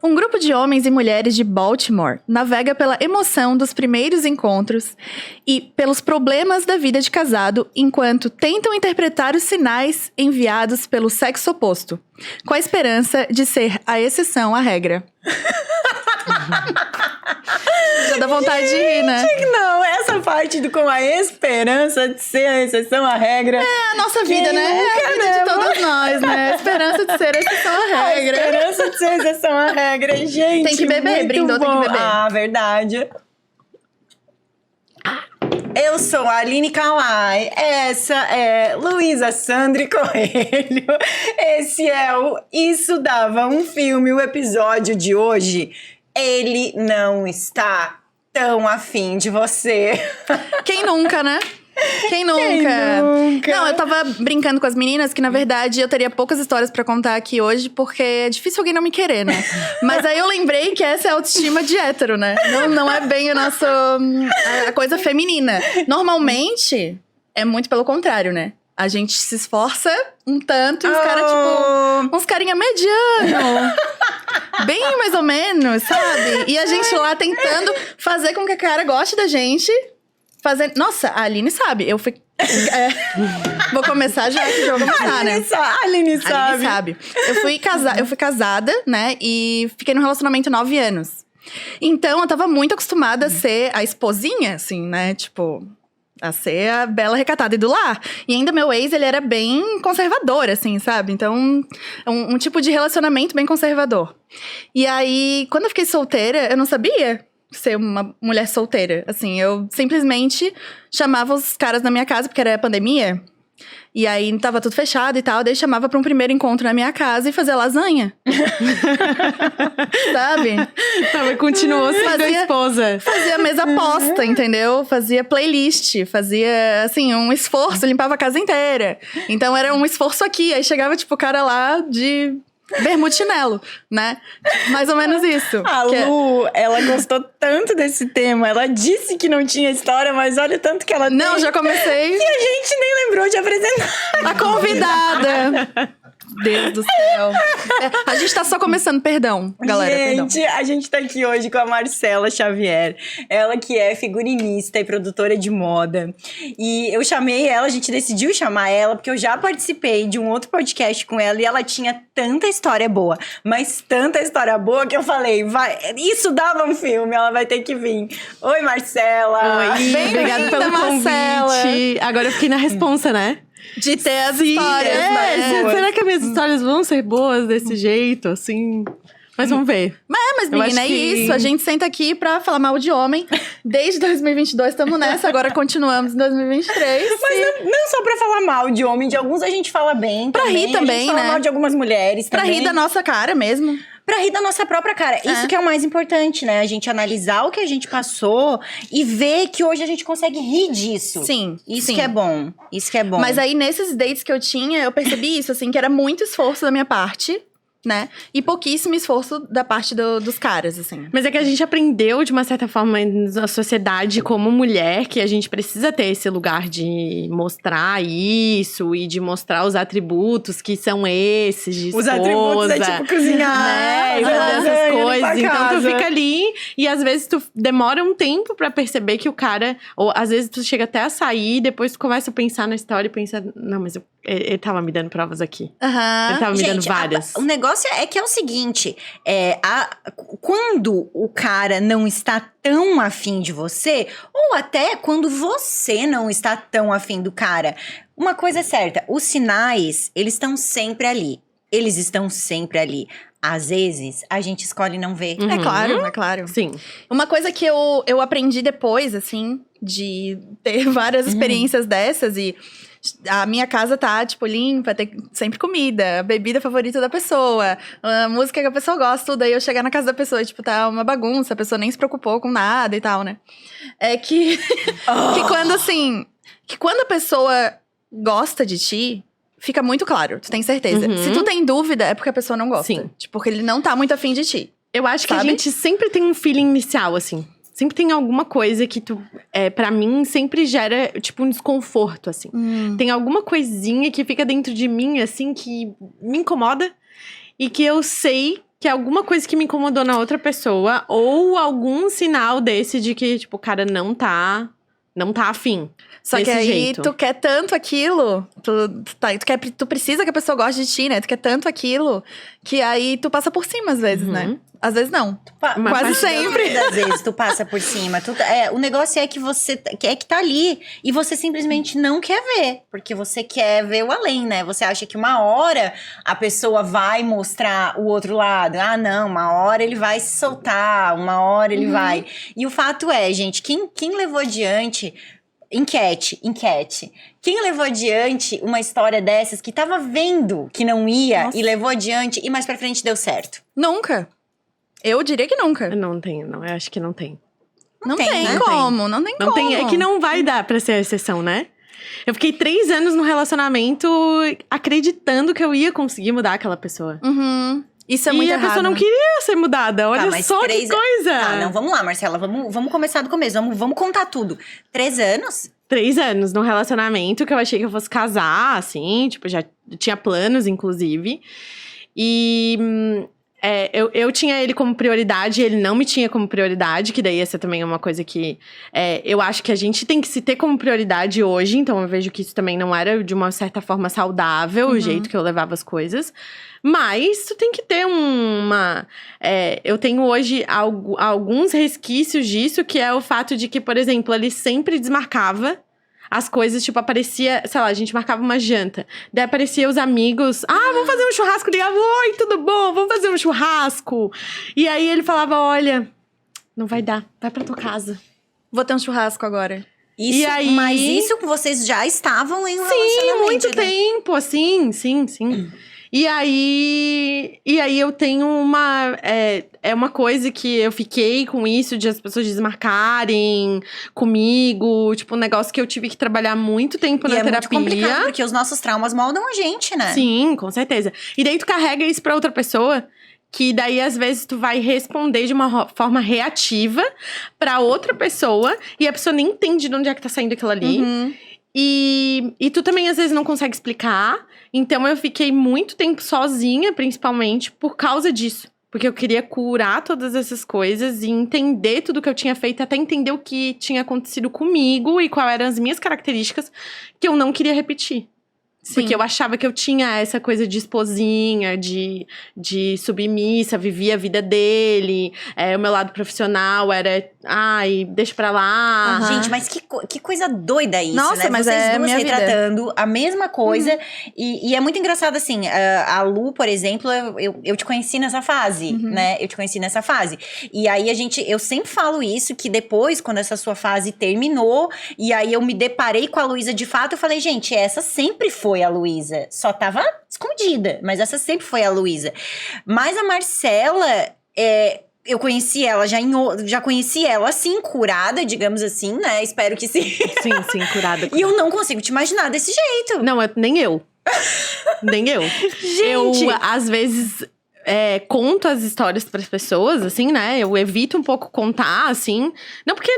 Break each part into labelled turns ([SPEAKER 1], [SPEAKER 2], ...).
[SPEAKER 1] Um grupo de homens e mulheres de Baltimore navega pela emoção dos primeiros encontros e pelos problemas da vida de casado enquanto tentam interpretar os sinais enviados pelo sexo oposto, com a esperança de ser a exceção à regra. Já dá vontade de rir, né?
[SPEAKER 2] Não, essa parte com a esperança de ser a exceção à regra.
[SPEAKER 1] É a nossa vida, né? É a vida de todos nós, né? A esperança de ser a exceção à regra.
[SPEAKER 2] A esperança de ser a exceção à regra, gente.
[SPEAKER 1] Tem que beber, brindou, tem que beber.
[SPEAKER 2] Ah, verdade. Eu sou a Aline Kawai, essa é Luísa Sandri Coelho, esse é o Isso Dava um Filme, o episódio de hoje. Ele não está tão afim de você.
[SPEAKER 1] Quem nunca, né? Quem nunca?
[SPEAKER 2] Quem nunca?
[SPEAKER 1] Não, eu tava brincando com as meninas que, na verdade, eu teria poucas histórias pra contar aqui hoje, porque é difícil alguém não me querer, né? Mas aí eu lembrei que essa é a autoestima de hétero, né? Não é bem a coisa feminina. Normalmente, é muito pelo contrário, né? A gente se esforça um tanto e os caras, tipo, uns carinha mediano. Bem mais ou menos, sabe? E a gente lá tentando fazer com que a cara goste da gente. Nossa, a Aline sabe. Eu fui... Vou começar já que o jogo começar, né?
[SPEAKER 2] A Aline sabe.
[SPEAKER 1] Eu fui casada, né? E fiquei num relacionamento 9 anos. Então, eu tava muito acostumada a ser a esposinha, assim, né? Tipo... a ser a bela recatada e do lar. E ainda meu ex, ele era bem conservador, assim, sabe? Então, um tipo de relacionamento bem conservador. E aí, quando eu fiquei solteira, eu não sabia ser uma mulher solteira. Assim, eu simplesmente chamava os caras na minha casa, porque era pandemia. E aí, tava tudo fechado e tal. Daí, chamava pra um primeiro encontro na minha casa e fazia lasanha. Sabe?
[SPEAKER 3] Continuou sendo a esposa.
[SPEAKER 1] Fazia mesa posta, entendeu? Fazia playlist. Fazia, assim, um esforço. Limpava a casa inteira. Então, era um esforço aqui. Aí, chegava, tipo, o cara lá de... bermuda e chinelo, né? Mais ou menos isso.
[SPEAKER 2] A Lu, ela gostou tanto desse tema. Ela disse que não tinha história, mas olha o tanto que ela tem.
[SPEAKER 1] Não, já comecei.
[SPEAKER 2] E a gente nem lembrou de apresentar.
[SPEAKER 1] A convidada. Deus do céu. A gente tá só começando, perdão, galera.
[SPEAKER 2] Gente, a gente tá aqui hoje com a Marcela Xavier. Ela que é figurinista e produtora de moda. E eu chamei ela, a gente decidiu chamar ela, porque eu já participei de um outro podcast com ela e ela tinha tanta história boa, mas tanta história boa que eu falei, isso dava um filme, ela vai ter que vir. Oi, Marcela.
[SPEAKER 3] Oi, obrigada pelo
[SPEAKER 1] Marcela.
[SPEAKER 3] convite. Agora eu fiquei na responsa, né?
[SPEAKER 1] De ter as histórias, né?
[SPEAKER 3] Será que as minhas histórias vão ser boas desse jeito, assim? Mas vamos ver.
[SPEAKER 1] Mas menina, é isso. A gente senta aqui pra falar mal de homem. Desde 2022 estamos nessa, agora continuamos em 2023.
[SPEAKER 2] Mas não só pra falar mal de homem, de alguns a gente fala bem.
[SPEAKER 1] Pra rir também,
[SPEAKER 2] a gente fala
[SPEAKER 1] né?
[SPEAKER 2] mal de algumas mulheres também.
[SPEAKER 1] Pra rir da nossa cara mesmo.
[SPEAKER 2] Pra rir da nossa própria cara. Isso que é o mais importante, né? A gente analisar o que a gente passou e ver que hoje a gente consegue rir disso.
[SPEAKER 1] Sim.
[SPEAKER 2] Isso que é bom. Isso que é bom.
[SPEAKER 1] Mas aí, nesses dates que eu tinha, eu percebi isso, assim, que era muito esforço da minha parte, né? E pouquíssimo esforço da parte dos caras, assim.
[SPEAKER 3] Mas é que a gente aprendeu, de uma certa forma, na sociedade, como mulher, que a gente precisa ter esse lugar de mostrar isso e de mostrar os atributos que são esses, de esposa.
[SPEAKER 2] Os atributos é tipo cozinhar,
[SPEAKER 3] né? E fazer essas coisas. Então tu fica ali e às vezes tu demora um tempo pra perceber que o cara... Ou às vezes tu chega até a sair e depois tu começa a pensar na história e pensa... Não, mas ele tava me dando provas aqui. Ele tava me dando várias.
[SPEAKER 2] O negócio é que é o seguinte, quando o cara não está tão afim de você, ou até quando você não está tão afim do cara, uma coisa é certa, os sinais, eles estão sempre ali. Eles estão sempre ali. Às vezes, a gente escolhe não ver.
[SPEAKER 1] É claro, é claro.
[SPEAKER 3] Sim.
[SPEAKER 1] Uma coisa que eu aprendi depois, assim, de ter várias experiências dessas e... A minha casa tá, tipo, limpa, tem sempre comida, a bebida favorita da pessoa, a música que a pessoa gosta, tudo. Aí eu chegar na casa da pessoa e, tipo, tá uma bagunça, a pessoa nem se preocupou com nada e tal, né? É que... que quando a pessoa gosta de ti, fica muito claro, tu tem certeza. Se tu tem dúvida, é porque a pessoa não gosta.
[SPEAKER 3] Sim.
[SPEAKER 1] Tipo, porque ele não tá muito afim de ti.
[SPEAKER 3] Eu acho que
[SPEAKER 1] sabe?
[SPEAKER 3] a gente sempre tem um feeling inicial, assim. Sempre tem alguma coisa que pra mim, sempre gera, tipo, um desconforto, assim. Tem alguma coisinha que fica dentro de mim, assim, que me incomoda. E que eu sei que é alguma coisa que me incomodou na outra pessoa, ou algum sinal desse de que, tipo, o cara não tá afim.
[SPEAKER 1] Só que
[SPEAKER 3] desse
[SPEAKER 1] aí
[SPEAKER 3] jeito.
[SPEAKER 1] tu quer tanto aquilo, tu precisa que a pessoa goste de ti, né? Tu quer tanto aquilo, que aí tu passa por cima às vezes, né? Às vezes não.
[SPEAKER 3] Mas
[SPEAKER 1] Quase sempre.
[SPEAKER 2] Às vezes tu passa por cima. O negócio é que você quer que tá ali e você simplesmente não quer ver. Porque você quer ver o além, né? Você acha que uma hora a pessoa vai mostrar o outro lado. Ah, não, uma hora ele vai se soltar, uma hora ele vai. E o fato é, gente, quem levou adiante... Enquete. Quem levou adiante uma história dessas que tava vendo que não ia e levou adiante e mais pra frente deu certo?
[SPEAKER 1] Nunca. Eu diria que nunca.
[SPEAKER 3] Não tem, não. Eu acho que não tem.
[SPEAKER 1] Não tem como, não tem como.
[SPEAKER 3] Não tem, é que não vai dar pra ser a exceção, né? Eu fiquei 3 anos no relacionamento acreditando que eu ia conseguir mudar aquela pessoa.
[SPEAKER 1] Isso é muito errado.
[SPEAKER 3] E a pessoa não queria ser mudada. Olha só que coisa!
[SPEAKER 2] Tá, não, vamos lá, Marcela. Vamos começar do começo. Vamos contar tudo. 3 anos?
[SPEAKER 3] 3 anos no relacionamento que eu achei que eu fosse casar, assim. Tipo, já tinha planos, inclusive. E... eu tinha ele como prioridade, ele não me tinha como prioridade, que daí essa também é uma coisa que eu acho que a gente tem que se ter como prioridade hoje, então eu vejo que isso também não era de uma certa forma saudável, o jeito que eu levava as coisas. Mas tu tem que ter eu tenho hoje alguns resquícios disso, que é o fato de que, por exemplo, ele sempre desmarcava as coisas, tipo, aparecia, sei lá, a gente marcava uma janta. Daí aparecia os amigos, vamos fazer um churrasco. Ligava, oi, tudo bom? Vamos fazer um churrasco. E aí ele falava, olha, não vai dar, vai pra tua casa.
[SPEAKER 1] Vou ter um churrasco agora.
[SPEAKER 2] Isso,
[SPEAKER 3] e aí...
[SPEAKER 2] Mas isso vocês já estavam em um relacionamento,
[SPEAKER 3] Sim, muito
[SPEAKER 2] né?
[SPEAKER 3] tempo, assim, sim. E aí eu tenho uma coisa que eu fiquei com isso de as pessoas desmarcarem comigo, tipo, um negócio que eu tive que trabalhar muito tempo na terapia.
[SPEAKER 2] É muito complicado, porque os nossos traumas moldam a gente, né?
[SPEAKER 3] Sim, com certeza. E daí tu carrega isso pra outra pessoa, que daí às vezes tu vai responder de uma forma reativa pra outra pessoa, e a pessoa nem entende de onde é que tá saindo aquilo ali. E tu também, às vezes, não consegue explicar. Então, eu fiquei muito tempo sozinha, principalmente, por causa disso. Porque eu queria curar todas essas coisas e entender tudo que eu tinha feito. Até entender o que tinha acontecido comigo e quais eram as minhas características que eu não queria repetir.
[SPEAKER 1] Sim.
[SPEAKER 3] Porque eu achava que eu tinha essa coisa de esposinha, de submissa, vivia a vida dele. O meu lado profissional era, deixa pra lá.
[SPEAKER 2] Gente, mas que coisa doida isso,
[SPEAKER 1] Nossa,
[SPEAKER 2] né?
[SPEAKER 1] mas
[SPEAKER 2] Vocês duas
[SPEAKER 1] minha
[SPEAKER 2] retratando a mesma coisa. E é muito engraçado, assim, a Lu, por exemplo, eu te conheci nessa fase, né? Eu te conheci nessa fase. E aí, eu sempre falo isso, que depois, quando essa sua fase terminou, e aí eu me deparei com a Luísa de fato, eu falei, gente, essa sempre foi a Luísa. Só tava escondida, mas essa sempre foi a Luísa. Mas a Marcela, eu conheci ela, já conheci ela assim, curada, digamos assim, né? Espero que sim.
[SPEAKER 3] Sim, curada.
[SPEAKER 2] E eu não consigo te imaginar desse jeito.
[SPEAKER 3] Não, nem eu. Nem eu.
[SPEAKER 2] Gente!
[SPEAKER 3] Eu, às vezes... conto as histórias para as pessoas, assim, né? Eu evito um pouco contar, assim. Não porque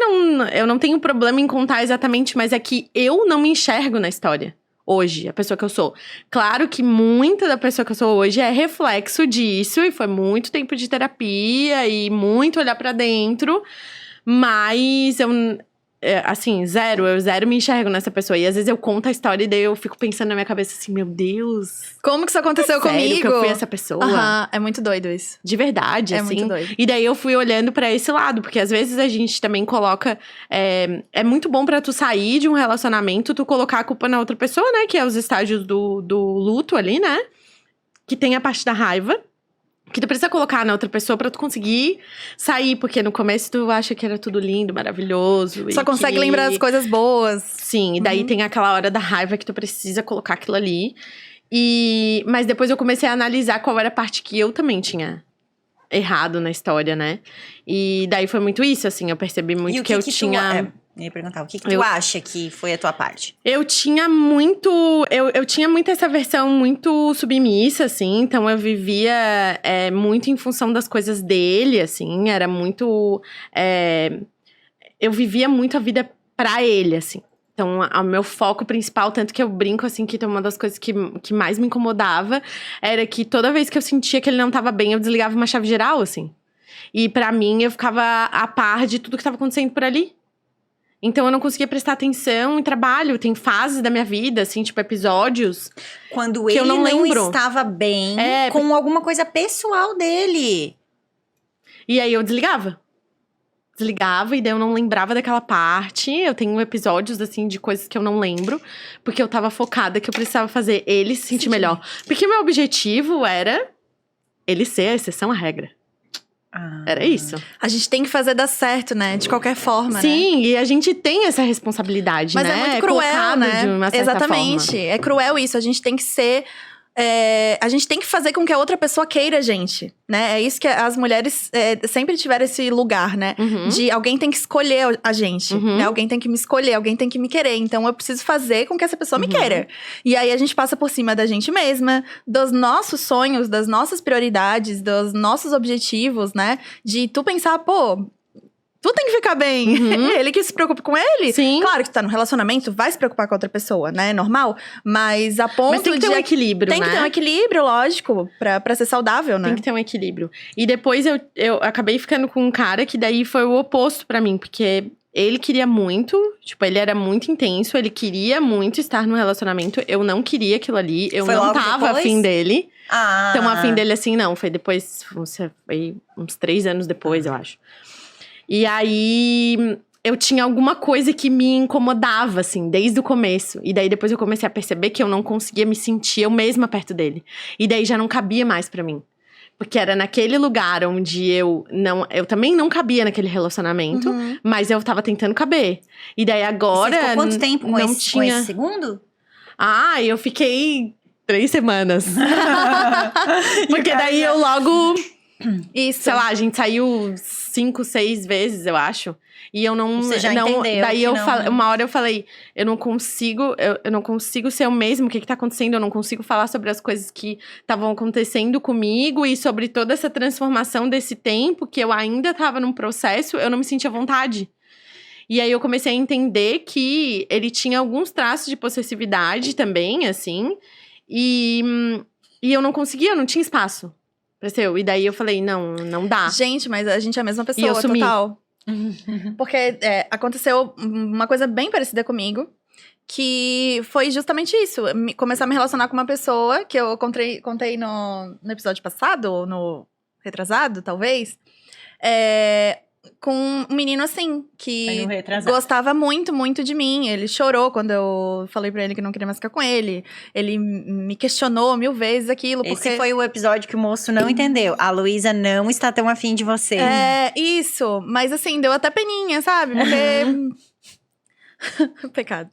[SPEAKER 3] eu não tenho problema em contar exatamente, mas é que eu não me enxergo na história. Hoje, a pessoa que eu sou. Claro que muita da pessoa que eu sou hoje é reflexo disso. E foi muito tempo de terapia e muito olhar pra dentro. Mas eu... assim, eu zero me enxergo nessa pessoa. E às vezes eu conto a história e daí eu fico pensando na minha cabeça assim, meu Deus.
[SPEAKER 1] Como que isso aconteceu
[SPEAKER 3] sério
[SPEAKER 1] comigo?
[SPEAKER 3] que eu fui essa pessoa?
[SPEAKER 1] É muito doido isso.
[SPEAKER 3] De verdade, assim.
[SPEAKER 1] Muito doido.
[SPEAKER 3] E daí eu fui olhando pra esse lado, porque às vezes a gente também coloca... É muito bom pra tu sair de um relacionamento, tu colocar a culpa na outra pessoa, né? Que é os estágios do luto ali, né? Que tem a parte da raiva. Que tu precisa colocar na outra pessoa pra tu conseguir sair. Porque no começo tu acha que era tudo lindo, maravilhoso.
[SPEAKER 1] Só consegue lembrar as coisas boas.
[SPEAKER 3] Sim, e daí tem aquela hora da raiva que tu precisa colocar aquilo ali. Mas depois eu comecei a analisar qual era a parte que eu também tinha errado na história, né? E daí foi muito isso, assim, eu percebi muito que eu tinha...
[SPEAKER 2] Eu ia perguntar, o que tu acha que foi a tua parte?
[SPEAKER 3] Eu tinha muito... Eu tinha muito essa versão muito submissa, assim. Então, eu vivia muito em função das coisas dele, assim. Era muito... eu vivia muito a vida pra ele, assim. Então, o meu foco principal, tanto que eu brinco, assim, que uma das coisas que mais me incomodava era que toda vez que eu sentia que ele não tava bem, eu desligava uma chave geral, assim. E pra mim, eu ficava a par de tudo que tava acontecendo por ali. Então, eu não conseguia prestar atenção em trabalho. Tem fases da minha vida, assim, tipo, episódios
[SPEAKER 2] Quando
[SPEAKER 3] que
[SPEAKER 2] ele
[SPEAKER 3] eu não lembro.
[SPEAKER 2] estava bem com alguma coisa pessoal dele.
[SPEAKER 3] E aí, eu desligava. Desligava e daí eu não lembrava daquela parte. Eu tenho episódios, assim, de coisas que eu não lembro. Porque eu tava focada que eu precisava fazer ele se sentir melhor. Porque o meu objetivo era ele ser a exceção à regra. Era isso.
[SPEAKER 1] A gente tem que fazer dar certo, né? De qualquer forma,
[SPEAKER 3] Sim, e a gente tem essa responsabilidade,
[SPEAKER 1] Mas
[SPEAKER 3] né?
[SPEAKER 1] é muito cruel,
[SPEAKER 3] colocado
[SPEAKER 1] né?
[SPEAKER 3] de uma certa
[SPEAKER 1] Exatamente.
[SPEAKER 3] forma.
[SPEAKER 1] É cruel isso. A gente tem que ser… a gente tem que fazer com que a outra pessoa queira a gente, né? É isso que as mulheres sempre tiveram esse lugar, né? De alguém tem que escolher a gente, né? Alguém tem que me escolher, alguém tem que me querer. Então, eu preciso fazer com que essa pessoa me queira. E aí, a gente passa por cima da gente mesma, dos nossos sonhos, das nossas prioridades, dos nossos objetivos, né? De tu pensar, pô… Tu tem que ficar bem. Ele que se preocupe com ele.
[SPEAKER 3] Sim.
[SPEAKER 1] Claro que tu tá num relacionamento, vai se preocupar com a outra pessoa, né? É normal. Mas a ponto
[SPEAKER 3] Mas tem que ter um equilíbrio,
[SPEAKER 1] Tem
[SPEAKER 3] né?
[SPEAKER 1] que ter um equilíbrio, lógico, pra ser saudável, né?
[SPEAKER 3] Tem que ter um equilíbrio. E depois eu acabei ficando com um cara que daí foi o oposto pra mim. Porque ele queria muito, tipo, ele era muito intenso. Ele queria muito estar no relacionamento. Eu não queria aquilo ali. Eu
[SPEAKER 2] Foi
[SPEAKER 3] não
[SPEAKER 2] logo
[SPEAKER 3] tava
[SPEAKER 2] depois?
[SPEAKER 3] afim dele. Então, afim dele assim, não. Foi depois, foi uns 3 anos depois, eu acho. E aí, eu tinha alguma coisa que me incomodava, assim, desde o começo. E daí, depois eu comecei a perceber que eu não conseguia me sentir eu mesma perto dele. E daí, já não cabia mais pra mim. Porque era naquele lugar onde eu também não cabia naquele relacionamento. Mas eu tava tentando caber. E daí, agora…
[SPEAKER 2] Você ficou quanto tempo com
[SPEAKER 3] tinha…
[SPEAKER 2] esse segundo?
[SPEAKER 3] Ah, eu fiquei 3 semanas. Porque daí, eu logo…
[SPEAKER 1] Isso.
[SPEAKER 3] Sei lá, a gente saiu 5, 6 vezes, eu acho. E eu não…
[SPEAKER 2] Você já entendeu
[SPEAKER 3] daí
[SPEAKER 2] que
[SPEAKER 3] eu
[SPEAKER 2] não…
[SPEAKER 3] uma hora eu falei, eu não consigo ser o mesmo, o que tá acontecendo? Eu não consigo falar sobre as coisas que estavam acontecendo comigo e sobre toda essa transformação desse tempo, que eu ainda tava num processo, eu não me sentia à vontade. E aí eu comecei a entender que ele tinha alguns traços de possessividade também, assim. E eu não conseguia, eu não tinha espaço. E daí eu falei, não dá.
[SPEAKER 1] Gente, mas a gente é a mesma pessoa,
[SPEAKER 3] E eu sumi.
[SPEAKER 1] total. Porque aconteceu uma coisa bem parecida comigo. Que foi justamente isso. Começar a me relacionar com uma pessoa que eu contei no episódio passado, ou no retrasado, talvez. Com um menino assim, que gostava muito, muito de mim. Ele chorou quando eu falei pra ele que não queria mais ficar com ele. Ele me questionou 1000 vezes aquilo.
[SPEAKER 2] Esse foi o episódio que o moço não entendeu. A Luísa não está tão afim de você.
[SPEAKER 1] Isso. Mas assim, deu até peninha, sabe? Porque… Pecado.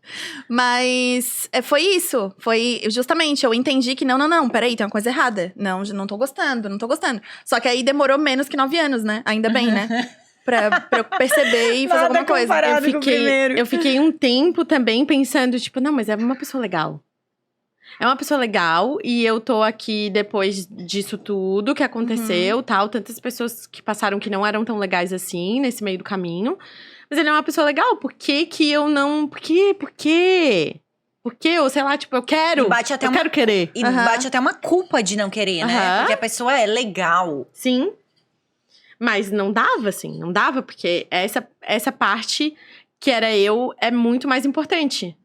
[SPEAKER 1] Mas foi isso. Foi justamente, eu entendi que não, peraí, tem uma coisa errada. Não tô gostando. Só que aí demorou menos que 9 anos, né? Ainda bem, né? Pra eu perceber e fazer alguma coisa.
[SPEAKER 3] Eu fiquei um tempo também pensando, tipo, não, mas é uma pessoa legal. É uma pessoa legal e eu tô aqui depois disso tudo que aconteceu, tal. Tantas pessoas que passaram que não eram tão legais assim, nesse meio do caminho. Mas ele é uma pessoa legal, por que que eu não… Por quê? Porque, ou sei lá, tipo, eu quero, quero querer.
[SPEAKER 2] E bate até uma culpa de não querer, né? Porque a pessoa é legal.
[SPEAKER 3] Sim. Mas não dava, assim, não dava, porque essa parte que era eu é muito mais importante.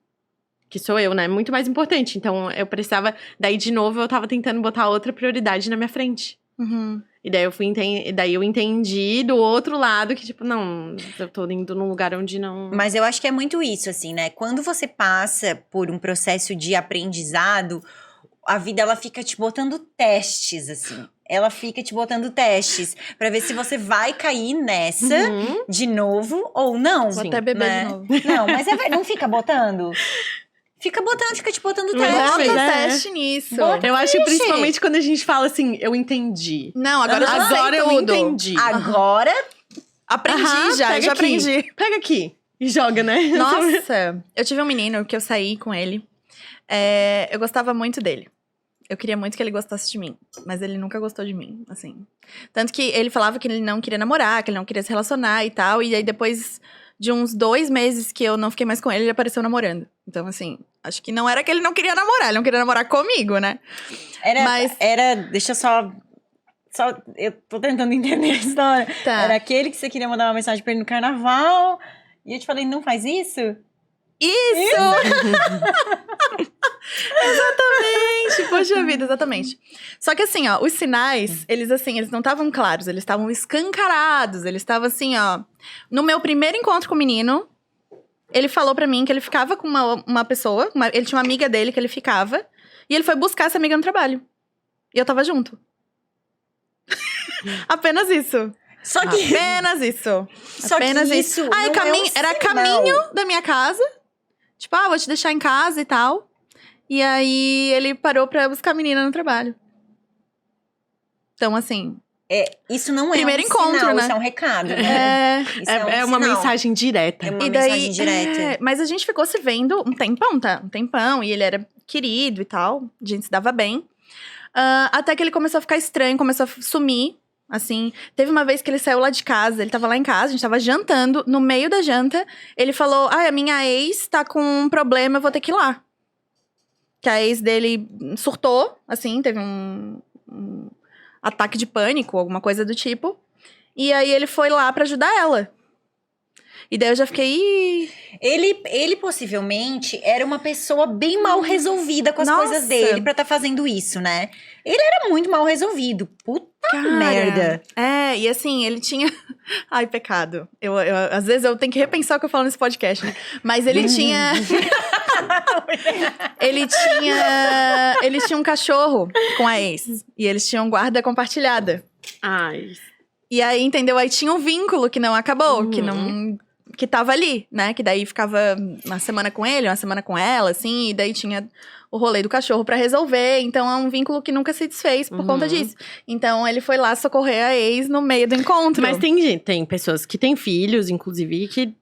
[SPEAKER 3] Que sou eu, né? Muito mais importante. Então, eu precisava… Daí, de novo, eu tava tentando botar outra prioridade na minha frente. E daí eu entendi do outro lado que, tipo, não, eu tô indo num lugar onde não…
[SPEAKER 2] Mas eu acho que é muito isso, assim, né? Quando você passa por um processo de aprendizado, a vida, ela fica te botando testes, assim. Ela fica te botando testes pra ver se você vai cair nessa de novo ou não.
[SPEAKER 1] Vou até beber de novo.
[SPEAKER 2] Não, mas não fica botando. Fica te botando teste.
[SPEAKER 1] Bota teste nisso.
[SPEAKER 3] Eu acho que principalmente quando a gente fala assim, eu entendi.
[SPEAKER 1] Não, agora eu
[SPEAKER 3] entendi.
[SPEAKER 2] Agora…
[SPEAKER 1] Aprendi já aprendi.
[SPEAKER 3] Pega aqui e joga, né?
[SPEAKER 1] Nossa, eu tive um menino que eu saí com ele. Eu gostava muito dele. Eu queria muito que ele gostasse de mim. Mas ele nunca gostou de mim, assim. Tanto que ele falava que ele não queria namorar, que ele não queria se relacionar e tal. E aí depois de uns 2 meses que eu não fiquei mais com ele apareceu namorando. Então, assim, acho que não era que ele não queria namorar, ele não queria namorar comigo, né?
[SPEAKER 2] Deixa eu só eu tô tentando entender a história.
[SPEAKER 1] Tá.
[SPEAKER 2] Era aquele que você queria mandar uma mensagem pra ele no carnaval, e eu te falei, não faz isso?
[SPEAKER 1] Isso! Exatamente! Poxa vida, exatamente. Só que assim, ó, os sinais, eles não estavam claros, eles estavam escancarados, eles estavam assim, ó. No meu primeiro encontro com o menino, ele falou pra mim que ele ficava com uma pessoa, ele tinha uma amiga dele que ele ficava, e ele foi buscar essa amiga no trabalho. E eu tava junto. Apenas isso. Apenas isso.
[SPEAKER 2] Só
[SPEAKER 1] Apenas
[SPEAKER 2] que isso
[SPEAKER 1] Aí,
[SPEAKER 2] não é um
[SPEAKER 1] era caminho da minha casa. Tipo, vou te deixar em casa e tal. E aí, ele parou pra buscar a menina no trabalho. Então, assim...
[SPEAKER 2] Isso não é
[SPEAKER 1] primeiro
[SPEAKER 2] um
[SPEAKER 1] encontro,
[SPEAKER 2] sinal,
[SPEAKER 1] né?
[SPEAKER 2] Isso é um recado, né? Isso
[SPEAKER 3] É uma
[SPEAKER 2] sinal.
[SPEAKER 3] mensagem direta.
[SPEAKER 2] É uma
[SPEAKER 1] E daí,
[SPEAKER 2] mensagem direta.
[SPEAKER 1] mas a gente ficou se vendo um tempão, tá? Um tempão. E ele era querido e tal. A gente se dava bem. Até que ele começou a ficar estranho, começou a sumir. Assim, teve uma vez que ele saiu lá de casa, ele tava lá em casa, a gente tava jantando. No meio da janta, ele falou: a minha ex tá com um problema, eu vou ter que ir lá. Que a ex dele surtou, assim, teve um ataque de pânico, alguma coisa do tipo. E aí ele foi lá pra ajudar ela. E daí eu já fiquei...
[SPEAKER 2] Ele possivelmente era uma pessoa bem mal resolvida com as
[SPEAKER 1] Nossa.
[SPEAKER 2] coisas dele pra tá fazendo isso, né? Ele era muito mal resolvido. Puta merda.
[SPEAKER 1] E assim, ele tinha... Ai, pecado. Às vezes eu tenho que repensar o que eu falo nesse podcast, né? Mas ele tinha... Eles tinham um cachorro com a ex. E eles tinham guarda compartilhada.
[SPEAKER 3] Ai.
[SPEAKER 1] E aí, entendeu? Aí tinha um vínculo que não acabou, que tava ali, né? Que daí ficava uma semana com ele, uma semana com ela, assim. E daí tinha o rolê do cachorro pra resolver. Então, é um vínculo que nunca se desfez por conta disso. Então, ele foi lá socorrer a ex no meio do encontro.
[SPEAKER 3] Mas tem pessoas que têm filhos, inclusive, que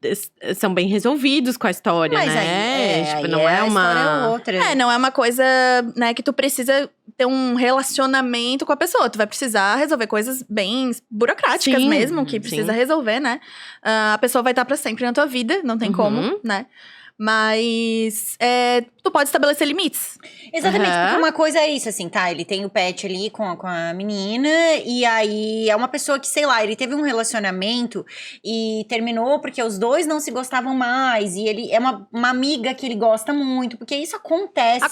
[SPEAKER 3] são bem resolvidos com a história,
[SPEAKER 2] Mas
[SPEAKER 3] né?
[SPEAKER 2] aí,
[SPEAKER 3] não é
[SPEAKER 2] a
[SPEAKER 3] uma...
[SPEAKER 2] história é outra.
[SPEAKER 1] Não é uma coisa, né, que tu precisa ter um relacionamento com a pessoa. Tu vai precisar resolver coisas bem burocráticas mesmo, que precisa resolver, né? A pessoa vai estar pra sempre na tua vida, não tem como, né? Mas tu pode estabelecer limites.
[SPEAKER 2] Exatamente, porque uma coisa é isso, assim, tá? Ele tem o pet ali com a menina, e aí é uma pessoa que, sei lá, ele teve um relacionamento e terminou porque os dois não se gostavam mais, e ele é uma amiga que ele gosta muito, porque isso acontece.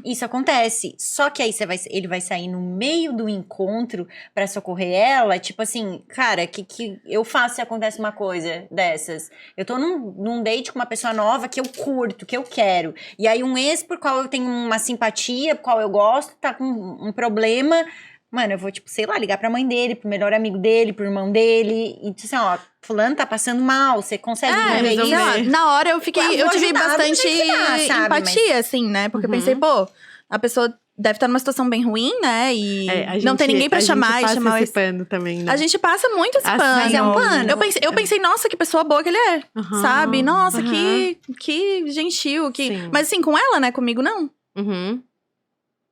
[SPEAKER 2] Isso acontece. Só que aí ele vai sair no meio do encontro pra socorrer ela, tipo assim, cara, que eu faço se acontece uma coisa dessas? Eu tô num date com uma pessoa nova que eu curto, que eu quero. E aí um ex por qual eu tenho uma simpatia, por qual eu gosto, tá com um problema. Mano, eu vou, tipo, sei lá, ligar pra mãe dele, pro melhor amigo dele, pro irmão dele. E assim, ó, fulano tá passando mal, você consegue ver isso?
[SPEAKER 1] Na hora eu tive bastante empatia, assim, né? Porque eu pensei, pô, a pessoa deve estar numa situação bem ruim, né? E não tem ninguém pra chamar e chamar
[SPEAKER 3] esse pano também, né?
[SPEAKER 1] A gente passa muito esse pano.
[SPEAKER 2] Mas é um pano.
[SPEAKER 1] Eu pensei, nossa, que pessoa boa que ele é. Sabe? Nossa, que gentil. Mas assim, com ela, né? Comigo, não.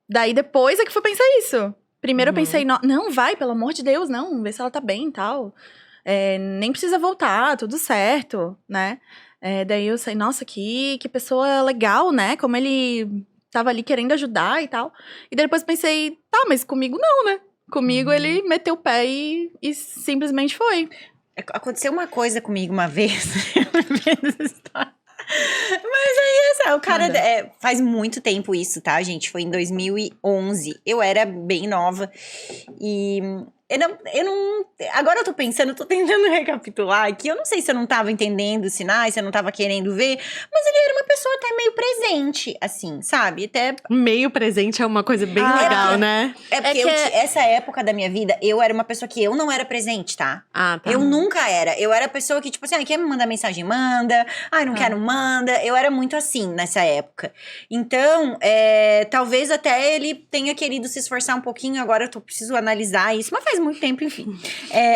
[SPEAKER 1] Daí depois é que fui pensar isso. Primeiro eu pensei, não, vai, pelo amor de Deus, não. Vê se ela tá bem e tal. Nem precisa voltar, tudo certo, né? Daí eu sei, nossa, que pessoa legal, né? Como ele tava ali querendo ajudar e tal. E depois pensei, tá, mas comigo não, né? Comigo ele meteu o pé e simplesmente foi.
[SPEAKER 2] Aconteceu uma coisa comigo uma vez. Mas aí, o cara... faz muito tempo isso, tá, gente? Foi em 2011. Eu era bem nova. E... Eu não... Agora eu tô pensando, eu tô tentando recapitular aqui. Eu não sei se eu não tava entendendo os sinais, se eu não tava querendo ver. Mas ele era uma pessoa até meio presente, assim, sabe? Até...
[SPEAKER 3] Meio presente é uma coisa bem legal, né?
[SPEAKER 2] Porque essa época da minha vida, eu era uma pessoa que eu não era presente, tá?
[SPEAKER 3] Tá.
[SPEAKER 2] Eu nunca era. Eu era a pessoa que, tipo assim, quer me mandar mensagem, manda. Não quero, manda. Eu era muito assim, nessa época. Então, talvez até ele tenha querido se esforçar um pouquinho. Agora eu preciso analisar isso. Mas faz muito tempo, enfim.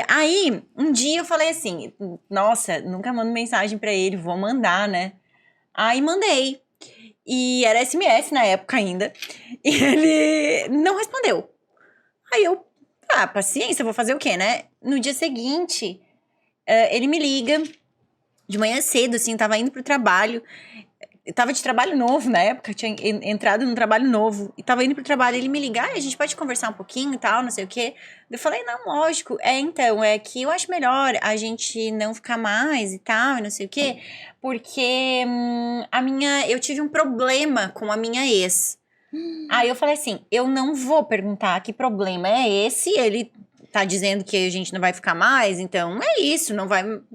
[SPEAKER 2] Aí, um dia eu falei assim, nossa, nunca mando mensagem pra ele, vou mandar, né? Aí mandei. E era SMS na época ainda. E ele não respondeu. Aí eu, paciência, vou fazer o quê, né? No dia seguinte, ele me liga de manhã cedo, assim, tava indo pro trabalho. Eu tava de trabalho novo na época, tinha entrado num trabalho novo. E tava indo pro trabalho, ele me ligar, a gente pode conversar um pouquinho e tal, não sei o quê. Eu falei, não, lógico. Então, é que eu acho melhor a gente não ficar mais e tal, e não sei o quê. Porque eu tive um problema com a minha ex. Aí eu falei assim, eu não vou perguntar que problema é esse, ele tá dizendo que a gente não vai ficar mais, então é isso,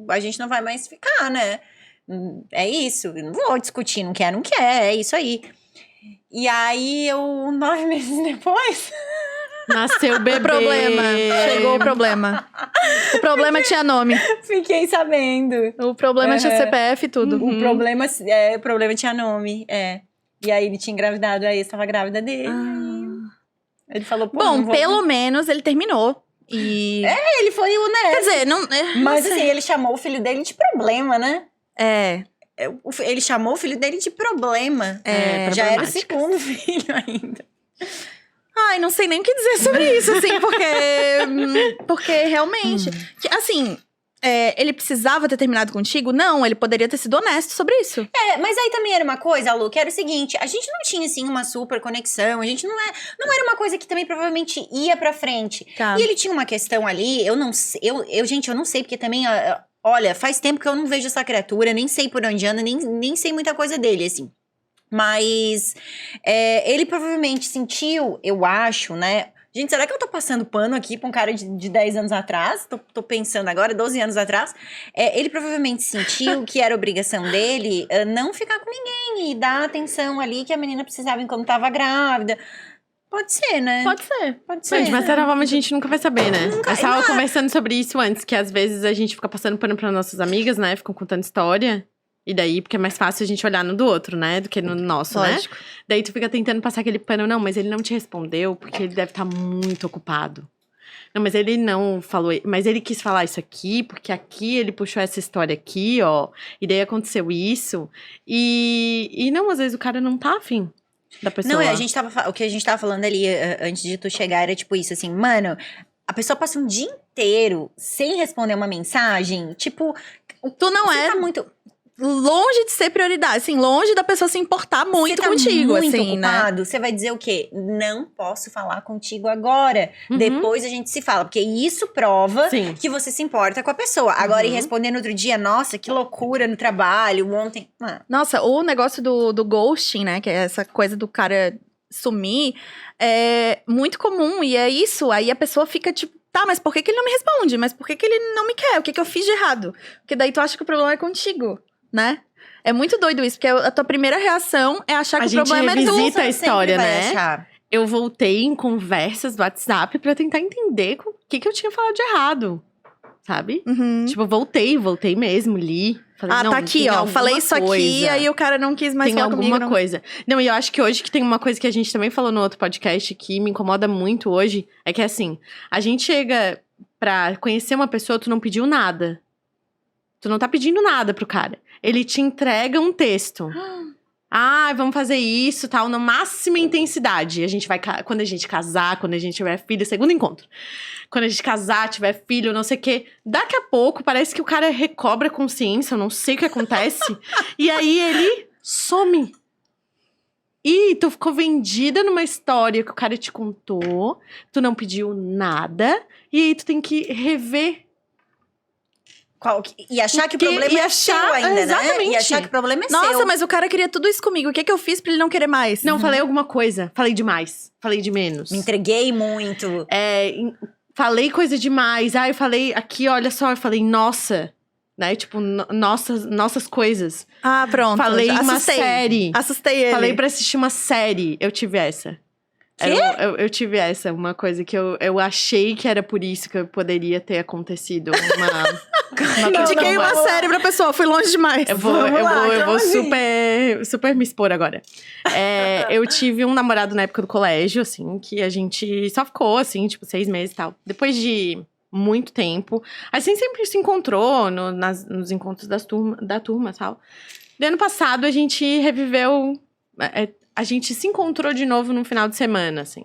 [SPEAKER 2] a gente não vai mais ficar, né? É isso, não vou discutir, não quer, é isso aí. E aí, 9 meses depois...
[SPEAKER 3] Nasceu o bebê.
[SPEAKER 1] Problema. Chegou o problema. O problema tinha nome.
[SPEAKER 2] Fiquei sabendo.
[SPEAKER 1] O problema tinha CPF e tudo.
[SPEAKER 2] O problema tinha nome, E aí ele tinha engravidado, aí eu estava grávida dele. Ele falou, pô,
[SPEAKER 1] bom, pelo menos ele terminou. E...
[SPEAKER 2] ele foi honesto.
[SPEAKER 1] Quer dizer, não...
[SPEAKER 2] Mas assim, ele chamou o filho dele de problema, né? Ele chamou o filho dele de problema. Já era o segundo filho ainda.
[SPEAKER 1] Ai, não sei nem o que dizer sobre isso, assim, porque realmente... assim, ele precisava ter terminado contigo? Não, ele poderia ter sido honesto sobre isso.
[SPEAKER 2] Mas aí também era uma coisa, Lu, que era o seguinte, a gente não tinha, assim, uma super conexão, a gente não era uma coisa que também provavelmente ia pra frente.
[SPEAKER 1] Tá.
[SPEAKER 2] E ele tinha uma questão ali, eu não sei, gente, eu não sei, porque também, olha, faz tempo que eu não vejo essa criatura, nem sei por onde anda, nem sei muita coisa dele, assim. Mas ele provavelmente sentiu, eu acho, né? Gente, será que eu tô passando pano aqui pra um cara de 10 anos atrás? Tô pensando agora, 12 anos atrás. Ele provavelmente sentiu que era obrigação dele não ficar com ninguém e dar atenção ali que a menina precisava enquanto tava grávida. Pode ser, né?
[SPEAKER 1] Pode ser.
[SPEAKER 3] Mas, de uma certa forma, a gente nunca vai saber, né? Eu estava conversando sobre isso antes, que às vezes a gente fica passando pano pra nossas amigas, né? Ficam contando história. E daí, porque é mais fácil a gente olhar no do outro, né? Do que no nosso,
[SPEAKER 1] Lógico.
[SPEAKER 3] né? Daí tu fica tentando passar aquele pano. Não, mas ele não te respondeu porque ele deve estar muito ocupado. Não, mas ele não falou... Mas ele quis falar isso aqui, porque aqui ele puxou essa história aqui, ó. E daí aconteceu isso. E não, às vezes o cara não tá afim da pessoa.
[SPEAKER 2] Não, o que a gente tava falando ali antes de tu chegar era tipo isso, assim. Mano, a pessoa passa um dia inteiro sem responder uma mensagem. Tipo,
[SPEAKER 1] tu não
[SPEAKER 2] tá muito...
[SPEAKER 1] longe de ser prioridade, assim, longe da pessoa se importar muito contigo,
[SPEAKER 2] muito
[SPEAKER 1] assim,
[SPEAKER 2] ocupado,
[SPEAKER 1] né?
[SPEAKER 2] Você vai dizer o quê? Não posso falar contigo agora. Depois a gente se fala. Porque isso prova que você se importa com a pessoa. Agora, ir responder no outro dia, nossa, que loucura no trabalho, ontem...
[SPEAKER 1] Nossa, o negócio do ghosting, né? Que é essa coisa do cara sumir, é muito comum. E é isso, aí a pessoa fica tipo, tá, mas por que ele não me responde? Mas por que ele não me quer? O que eu fiz de errado? Porque daí tu acha que o problema é contigo. Né? É muito doido isso, porque a tua primeira reação é achar que o problema é tu.
[SPEAKER 3] A gente revisita a história, né?
[SPEAKER 2] Achar.
[SPEAKER 3] Eu voltei em conversas do WhatsApp pra tentar entender o que eu tinha falado de errado, sabe? Tipo, voltei mesmo, li. Falei, não,
[SPEAKER 1] tá aqui, ó, falei isso aqui, aí o cara não quis mais falar comigo.
[SPEAKER 3] Tem alguma coisa. Não, e eu acho que hoje que tem uma coisa que a gente também falou no outro podcast que me incomoda muito hoje, é que assim, a gente chega pra conhecer uma pessoa, tu não pediu nada. Tu não tá pedindo nada pro cara. Ele te entrega um texto. Vamos fazer isso, tal, na máxima intensidade. A gente vai, quando a gente casar, quando a gente tiver filho, segundo encontro. Quando a gente casar, tiver filho, não sei o quê. Daqui a pouco, parece que o cara recobra a consciência, eu não sei o que acontece. E aí, ele some. E tu ficou vendida numa história que o cara te contou. Tu não pediu nada. E aí, tu tem que rever.
[SPEAKER 2] E achar que o problema é seu ainda,
[SPEAKER 3] exatamente.
[SPEAKER 2] Né? E achar que o problema é seu.
[SPEAKER 1] Nossa, mas o cara queria tudo isso comigo. O que eu fiz pra ele não querer mais?
[SPEAKER 3] Não, falei alguma coisa. Falei demais. Falei de menos.
[SPEAKER 2] Me entreguei muito.
[SPEAKER 3] Falei coisa demais. Eu falei aqui, olha só. Eu falei, nossa. Né? Tipo, nossas coisas.
[SPEAKER 1] Pronto.
[SPEAKER 3] Falei uma série.
[SPEAKER 1] Assustei ele.
[SPEAKER 3] Falei pra assistir uma série. Eu tive essa. Eu tive uma coisa que eu achei que era por isso que poderia ter acontecido.
[SPEAKER 1] Indiquei uma série pra pessoa, fui longe demais.
[SPEAKER 3] Eu vou super me expor agora. Eu tive um namorado na época do colégio, assim, que a gente só ficou, assim, tipo, 6 meses e tal. Depois de muito tempo, a gente sempre se encontrou nos encontros da turma e tal. No ano passado, a gente reviveu... A gente se encontrou de novo no final de semana, assim.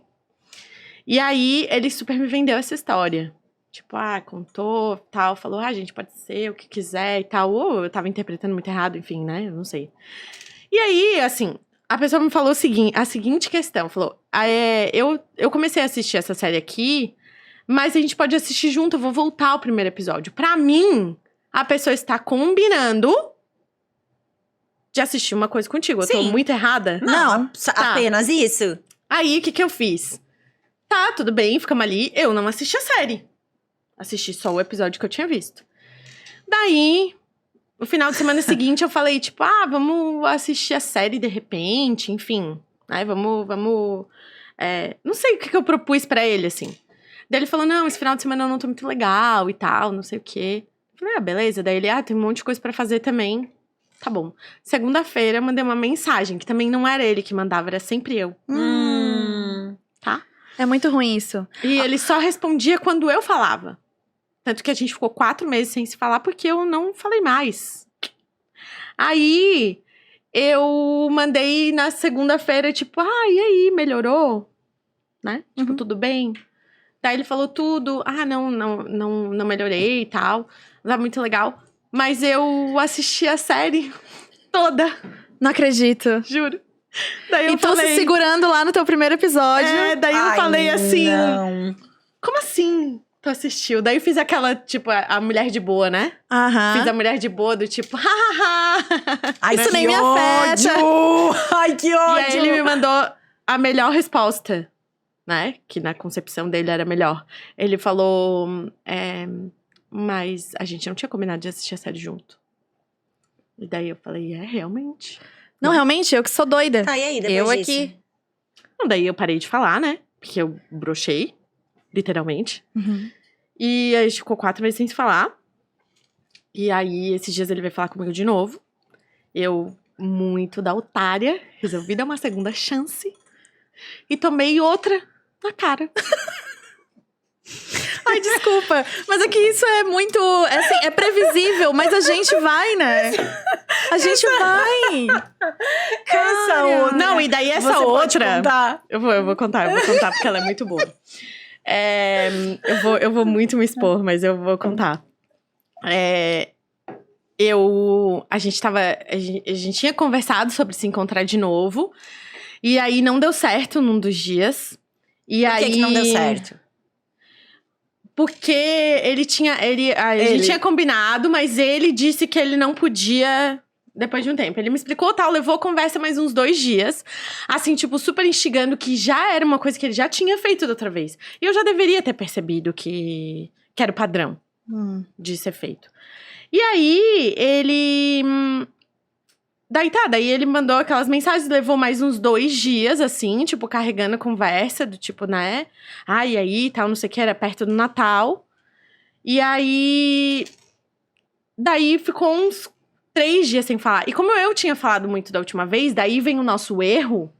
[SPEAKER 3] E aí, ele super me vendeu essa história. Tipo, contou, tal. Falou, gente, pode ser o que quiser e tal. Ou eu tava interpretando muito errado, enfim, né? Eu não sei. E aí, assim, a pessoa me falou a seguinte questão. Falou, eu comecei a assistir essa série aqui, mas a gente pode assistir junto, eu vou voltar ao primeiro episódio. Pra mim, a pessoa está combinando de assistir uma coisa contigo. Eu tô muito errada?
[SPEAKER 2] Não, apenas isso.
[SPEAKER 3] Aí, o que eu fiz? Tá, tudo bem, ficamos ali. Eu não assisti a série. Assisti só o episódio que eu tinha visto. Daí, no final de semana seguinte, eu falei, tipo, vamos assistir a série de repente, enfim. Né, vamos... não sei o que eu propus pra ele, assim. Daí ele falou, não, esse final de semana eu não tô muito legal e tal, não sei o quê. Eu falei, beleza. Daí ele, tem um monte de coisa pra fazer também. Tá bom. Segunda-feira, eu mandei uma mensagem, que também não era ele que mandava, era sempre eu. Tá?
[SPEAKER 1] É muito ruim isso.
[SPEAKER 3] E ele só respondia quando eu falava. Tanto que a gente ficou 4 meses sem se falar, porque eu não falei mais. Aí, eu mandei na segunda-feira, tipo, e aí, melhorou? Né? Tipo, tudo bem? Daí ele falou tudo. Não melhorei e tal. Não tava muito legal. Mas eu assisti a série toda.
[SPEAKER 1] Não acredito.
[SPEAKER 3] Juro. Daí eu
[SPEAKER 1] e tu
[SPEAKER 3] falei,
[SPEAKER 1] se segurando lá no teu primeiro episódio.
[SPEAKER 3] Daí eu falei assim...
[SPEAKER 2] Não.
[SPEAKER 3] Como assim? Tu assistiu? Daí eu fiz aquela, tipo, a mulher de boa, né? Fiz a mulher de boa do tipo,
[SPEAKER 2] Ai,
[SPEAKER 1] isso nem me afeta.
[SPEAKER 2] Ai, que ódio!
[SPEAKER 3] E aí ele me mandou a melhor resposta, né? Que na concepção dele era melhor. Ele falou, mas a gente não tinha combinado de assistir a série junto. E daí eu falei, realmente.
[SPEAKER 1] Não, realmente, eu que sou doida.
[SPEAKER 2] Tá, e aí, depois
[SPEAKER 1] eu
[SPEAKER 2] disso?
[SPEAKER 1] aqui.
[SPEAKER 3] Não, daí eu parei de falar, né? Porque eu brochei, literalmente. E a gente ficou 4 meses sem se falar. E aí, esses dias ele veio falar comigo de novo. Eu, muito da otária, resolvi dar uma segunda chance. E tomei outra na cara.
[SPEAKER 1] Ai, desculpa. Mas é que isso é muito... assim, é previsível, mas a gente vai, né? A gente vai.
[SPEAKER 2] Essa outra.
[SPEAKER 3] Não, e daí essa
[SPEAKER 2] Você
[SPEAKER 3] outra...
[SPEAKER 2] pode contar?
[SPEAKER 3] Eu vou contar porque ela é muito boa. Eu vou muito me expor, mas eu vou contar. A gente tinha conversado sobre se encontrar de novo. E aí não deu certo num dos dias. E
[SPEAKER 2] Por que não deu certo?
[SPEAKER 3] Porque a gente tinha combinado, mas ele disse que ele não podia depois de um tempo. Ele me explicou, tal, levou a conversa mais uns 2 dias. Assim, tipo, super instigando que já era uma coisa que ele já tinha feito da outra vez. E eu já deveria ter percebido que era o padrão de ser feito. E aí, Daí ele mandou aquelas mensagens, levou mais uns 2 dias, assim, tipo, carregando a conversa, do tipo, né? E aí, tal, não sei o que, era perto do Natal. E aí... Daí ficou uns 3 dias sem falar. E como eu tinha falado muito da última vez, daí vem o nosso erro,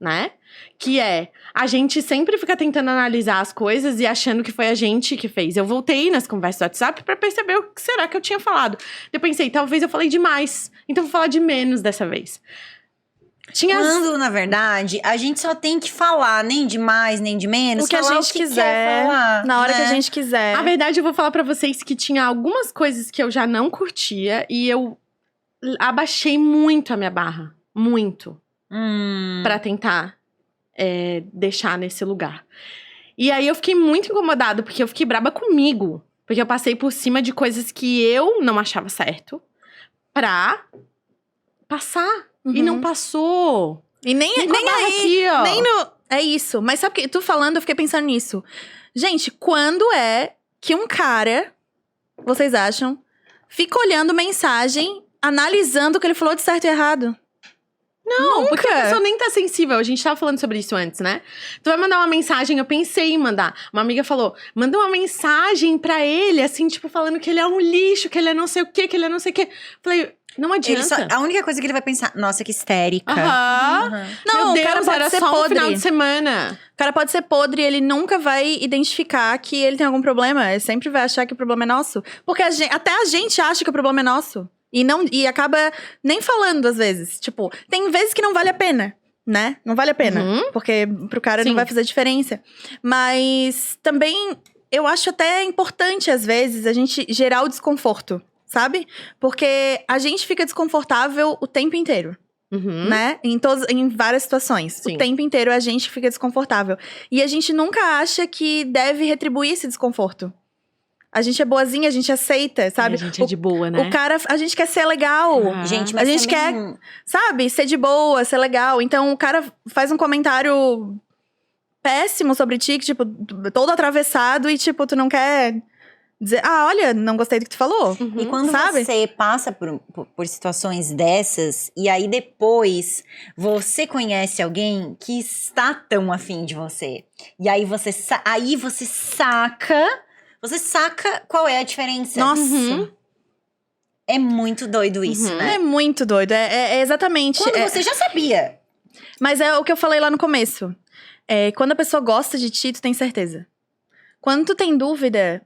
[SPEAKER 3] né? Que a gente sempre fica tentando analisar as coisas e achando que foi a gente que fez. Eu voltei nas conversas do WhatsApp pra perceber o que será que eu tinha falado. Eu pensei, talvez eu falei demais. Então eu vou falar de menos dessa vez.
[SPEAKER 2] Quando, na verdade, a gente só tem que falar, nem de mais, nem de menos.
[SPEAKER 1] O que a gente quiser,
[SPEAKER 2] falar,
[SPEAKER 1] na hora
[SPEAKER 2] né?
[SPEAKER 1] que a gente quiser.
[SPEAKER 3] A verdade, eu vou falar pra vocês que tinha algumas coisas que eu já não curtia. E eu abaixei muito a minha barra. Muito. Pra tentar deixar nesse lugar. E aí eu fiquei muito incomodada, porque eu fiquei braba comigo. Porque eu passei por cima de coisas que eu não achava certo pra passar. E não passou.
[SPEAKER 1] E nem aí,
[SPEAKER 3] aqui, ó.
[SPEAKER 1] nem no... É isso. Mas sabe o que? Tu falando, eu fiquei pensando nisso. Gente, quando é que um cara, vocês acham, fica olhando mensagem, analisando o que ele falou de certo e errado?
[SPEAKER 3] Não, porque a pessoa nem tá sensível. A gente tava falando sobre isso antes, né? Tu vai mandar uma mensagem, eu pensei em mandar. Uma amiga falou, manda uma mensagem pra ele, assim, tipo, falando que ele é um lixo, que ele é não sei o quê, que ele é não sei o quê. Falei, não adianta.
[SPEAKER 2] A única coisa que ele vai pensar, nossa, que histérica.
[SPEAKER 1] Não,
[SPEAKER 3] Meu Deus,
[SPEAKER 1] o cara pode
[SPEAKER 3] era
[SPEAKER 1] ser
[SPEAKER 3] só
[SPEAKER 1] podre.
[SPEAKER 3] um final de semana.
[SPEAKER 1] O cara pode ser podre e ele nunca vai identificar que ele tem algum problema. Ele sempre vai achar que o problema é nosso. Porque até a gente acha que o problema é nosso. E acaba nem falando, às vezes. Tipo, tem vezes que não vale a pena, né? Não vale a pena. Porque pro cara não vai fazer diferença. Mas também, eu acho até importante, às vezes, a gente gerar o desconforto, sabe? Porque a gente fica desconfortável o tempo inteiro. Né? Em várias situações.
[SPEAKER 3] Sim.
[SPEAKER 1] O tempo inteiro a gente fica desconfortável. E a gente nunca acha que deve retribuir esse desconforto. A gente é boazinha, a gente aceita, sabe?
[SPEAKER 3] A gente é de boa, né?
[SPEAKER 1] O cara, a gente quer ser legal.
[SPEAKER 2] Gente, mas
[SPEAKER 1] a gente
[SPEAKER 2] também...
[SPEAKER 1] quer, sabe, ser de boa, ser legal. Então, o cara faz um comentário péssimo sobre ti, que, tipo, todo atravessado e, tipo, tu não quer dizer, olha, não gostei do que tu falou.
[SPEAKER 2] E quando você passa por situações dessas, e aí depois você conhece alguém que está tão afim de você. E aí você saca qual é a diferença.
[SPEAKER 1] Nossa.
[SPEAKER 2] É muito doido isso, né?
[SPEAKER 1] É muito doido. É exatamente.
[SPEAKER 2] Quando você já sabia.
[SPEAKER 1] Mas é o que eu falei lá no começo. Quando a pessoa gosta de ti, tu tem certeza. Quando tu tem dúvida,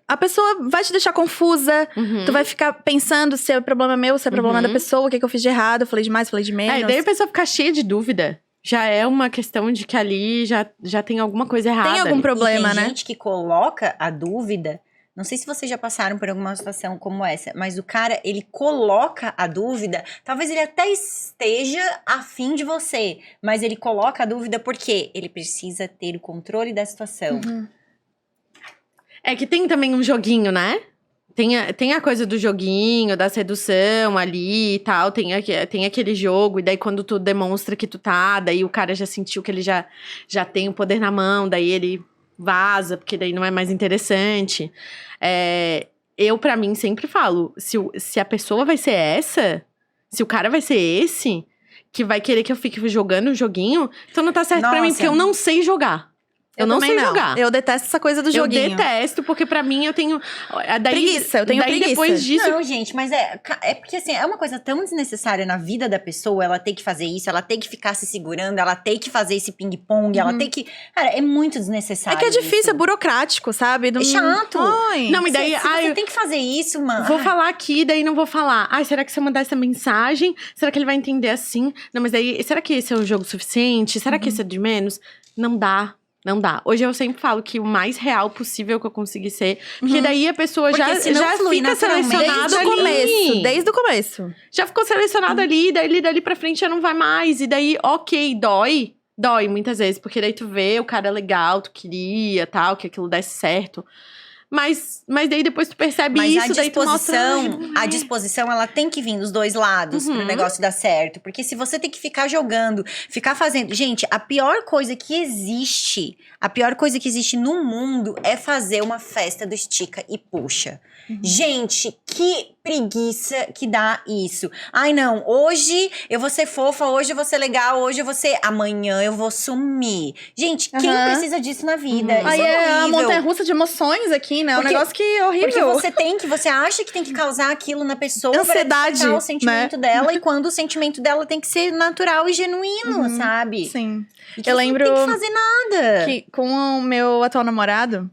[SPEAKER 1] a pessoa vai te deixar confusa. Tu vai ficar pensando se é problema meu, se é problema da pessoa, o que eu fiz de errado, eu falei de mais, falei de menos.
[SPEAKER 3] Daí a pessoa ficar cheia de dúvida. Já é uma questão de que ali já tem alguma coisa errada.
[SPEAKER 1] Tem algum problema,
[SPEAKER 2] e tem
[SPEAKER 1] né?
[SPEAKER 2] gente que coloca a dúvida. Não sei se vocês já passaram por alguma situação como essa, mas o cara, ele coloca a dúvida. Talvez ele até esteja afim de você, mas ele coloca a dúvida porque ele precisa ter o controle da situação.
[SPEAKER 3] É que tem também um joguinho, né? Tem a coisa do joguinho, da sedução ali e tal. Tem aquele jogo, e daí quando tu demonstra que tu tá, daí o cara já sentiu que ele já tem o poder na mão, daí ele vaza, porque daí não é mais interessante. Eu, pra mim, sempre falo, se a pessoa vai ser essa, se o cara vai ser esse, que vai querer que eu fique jogando o joguinho, então não tá certo pra mim, porque eu não sei jogar. Eu não sei jogar.
[SPEAKER 1] Eu detesto essa coisa do joguinho.
[SPEAKER 3] Eu detesto, porque pra mim eu tenho...
[SPEAKER 1] Preguiça, eu tenho preguiça.
[SPEAKER 3] Depois disso...
[SPEAKER 2] Não, gente, mas é porque assim, é uma coisa tão desnecessária na vida da pessoa, ela ter que fazer isso, ela ter que ficar se segurando, ela ter que fazer esse ping-pong, ela ter que... Cara, é muito desnecessário.
[SPEAKER 1] É que é difícil,
[SPEAKER 2] isso.
[SPEAKER 1] é burocrático, sabe?
[SPEAKER 2] É chato.
[SPEAKER 3] Não, e daí...
[SPEAKER 2] Você tem que fazer isso, mano.
[SPEAKER 3] Vou falar aqui, daí não vou falar. Será que se eu mandar essa mensagem, será que ele vai entender assim? Não, mas daí, será que esse é o jogo suficiente? Será que esse é de menos? Não dá. Não dá. Hoje eu sempre falo que o mais real possível que eu consegui ser. Porque daí a pessoa já fica selecionada ali.
[SPEAKER 1] Desde o começo.
[SPEAKER 3] Já ficou selecionada ali, daí dali pra frente já não vai mais. E daí, ok, dói. Dói muitas vezes. Porque daí tu vê o cara legal, tu queria, tal, que aquilo desse certo. Mas daí depois tu percebe isso, daí tu mostra...
[SPEAKER 2] A disposição, ela tem que vir dos dois lados pro negócio dar certo. Porque se você tem que ficar jogando, ficar fazendo... Gente, a pior coisa que existe no mundo é fazer uma festa do estica e puxa. Gente, que preguiça que dá isso. Ai, não, hoje eu vou ser fofa, hoje eu vou ser legal, hoje eu vou ser... Amanhã eu vou sumir. Gente, quem precisa disso na vida? Isso
[SPEAKER 1] Aí
[SPEAKER 2] é
[SPEAKER 1] a
[SPEAKER 2] horrível.
[SPEAKER 1] montanha-russa de emoções aqui, né? Um negócio que é horrível.
[SPEAKER 2] Porque você acha que tem que causar aquilo na pessoa
[SPEAKER 1] Ansiedade,
[SPEAKER 2] pra o sentimento
[SPEAKER 1] né?
[SPEAKER 2] dela, e quando o sentimento dela tem que ser natural e genuíno, sabe?
[SPEAKER 1] Sim.
[SPEAKER 2] E que
[SPEAKER 1] Eu
[SPEAKER 2] você
[SPEAKER 1] lembro
[SPEAKER 2] não tem que fazer nada.
[SPEAKER 1] que com o meu atual namorado,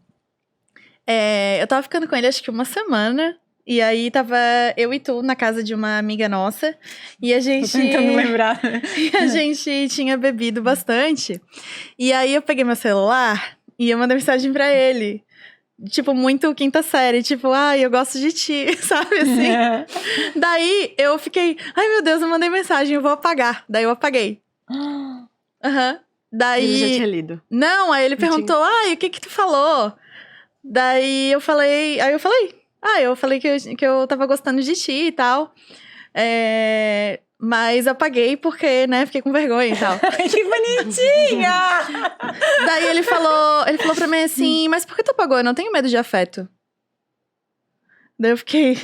[SPEAKER 1] eu tava ficando com ele acho que uma semana. E aí tava eu e tu na casa de uma amiga nossa. E a gente...
[SPEAKER 2] Tô tentando lembrar.
[SPEAKER 1] E a gente tinha bebido bastante. E aí eu peguei meu celular e eu mandei mensagem pra ele. Tipo, muito quinta série. Tipo, eu gosto de ti, sabe assim? Daí eu fiquei, ai meu Deus, eu mandei mensagem, eu vou apagar. Daí eu apaguei. Daí...
[SPEAKER 3] Ele já tinha lido.
[SPEAKER 1] Não, aí ele perguntou, o que tu falou? Daí eu falei... eu falei que eu tava gostando de ti e tal. Mas apaguei porque, né, fiquei com vergonha e tal.
[SPEAKER 2] Que bonitinha!
[SPEAKER 1] Daí ele falou pra mim assim, mas por que tu apagou? Eu não tenho medo de afeto. Daí eu fiquei,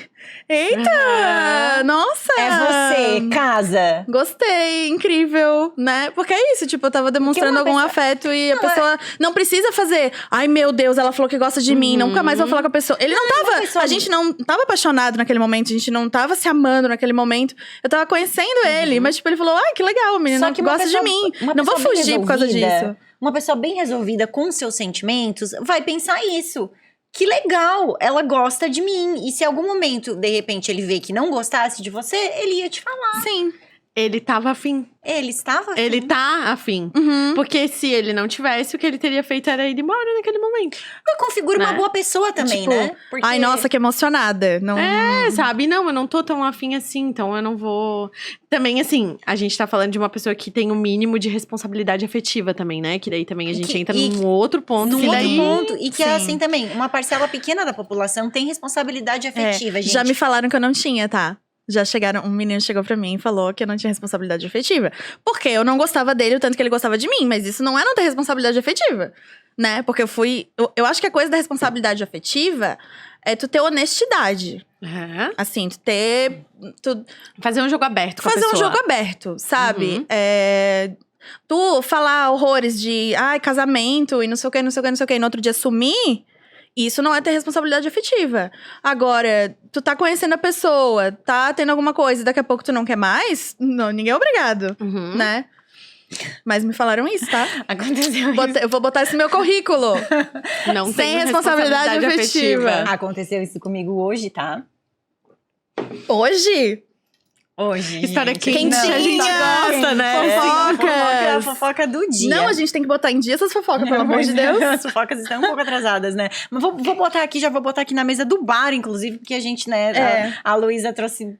[SPEAKER 1] eita, nossa!
[SPEAKER 2] É você, casa!
[SPEAKER 1] Gostei, incrível, né? Porque é isso, tipo, eu tava demonstrando algum afeto e a pessoa não precisa fazer, ai meu Deus, ela falou que gosta de mim, nunca mais vou falar com a pessoa. Ele não tava, a gente não tava apaixonado naquele momento, a gente não tava se amando naquele momento. Eu tava conhecendo ele, mas tipo, ele falou, que legal, a menina gosta de mim. Não vou fugir por causa disso.
[SPEAKER 2] Uma pessoa bem resolvida com seus sentimentos vai pensar isso. Que legal, ela gosta de mim. E se em algum momento, de repente, ele vê que não gostasse de você, ele ia te falar.
[SPEAKER 1] Sim.
[SPEAKER 3] Ele tava afim.
[SPEAKER 2] Ele estava afim.
[SPEAKER 3] Ele tá afim.
[SPEAKER 1] Uhum.
[SPEAKER 3] Porque se ele não tivesse, o que ele teria feito era ir embora naquele momento.
[SPEAKER 2] Configura uma
[SPEAKER 3] Né?
[SPEAKER 2] boa pessoa também,
[SPEAKER 1] Tipo,
[SPEAKER 2] né? Porque...
[SPEAKER 1] Ai, nossa, que emocionada. Não...
[SPEAKER 3] Sabe? Não, eu não tô tão afim assim, então eu não vou... Também, assim, a gente tá falando de uma pessoa que tem um mínimo de responsabilidade afetiva também, né? Que daí também a gente entra num outro ponto.
[SPEAKER 2] Num
[SPEAKER 3] que
[SPEAKER 2] outro
[SPEAKER 3] daí...
[SPEAKER 2] ponto. E que é
[SPEAKER 1] Sim.
[SPEAKER 2] assim também, uma parcela pequena da população tem responsabilidade afetiva, gente.
[SPEAKER 1] Já me falaram que eu não tinha, tá? Já chegaram, um menino chegou pra mim e falou que eu não tinha responsabilidade afetiva. Porque eu não gostava dele o tanto que ele gostava de mim. Mas isso não é não ter responsabilidade afetiva, né? Porque eu acho que a coisa da responsabilidade afetiva é tu ter honestidade.
[SPEAKER 3] É.
[SPEAKER 1] Assim, tu ter...
[SPEAKER 3] Fazer um jogo aberto com a
[SPEAKER 1] fazer um
[SPEAKER 3] pessoa.
[SPEAKER 1] jogo aberto, sabe?
[SPEAKER 3] Uhum.
[SPEAKER 1] Tu falar horrores de casamento e não sei o que, não sei o que, não sei o que, e no outro dia sumir, isso não é ter responsabilidade afetiva. Agora, tu tá conhecendo a pessoa, tá tendo alguma coisa e daqui a pouco tu não quer mais, não, ninguém é obrigado,
[SPEAKER 3] Uhum.
[SPEAKER 1] né? Mas me falaram isso, tá?
[SPEAKER 2] Aconteceu isso.
[SPEAKER 1] Eu vou botar isso no meu currículo.
[SPEAKER 3] Não
[SPEAKER 1] Sem
[SPEAKER 3] tem
[SPEAKER 1] responsabilidade afetiva.
[SPEAKER 2] Aconteceu isso comigo hoje, tá?
[SPEAKER 1] Hoje?
[SPEAKER 2] Hoje.
[SPEAKER 3] História
[SPEAKER 2] gente.
[SPEAKER 3] quente,
[SPEAKER 1] Quentinha.
[SPEAKER 3] a gente gosta, né?
[SPEAKER 1] Fofocas.
[SPEAKER 2] A fofoca do dia.
[SPEAKER 1] Não, a gente tem que botar em dia essas fofocas, pelo amor de Deus.
[SPEAKER 2] As fofocas estão um pouco atrasadas, né? Mas vou botar aqui, já vou botar aqui na mesa do bar, inclusive, porque a gente, né?
[SPEAKER 1] É.
[SPEAKER 2] A Luísa trouxe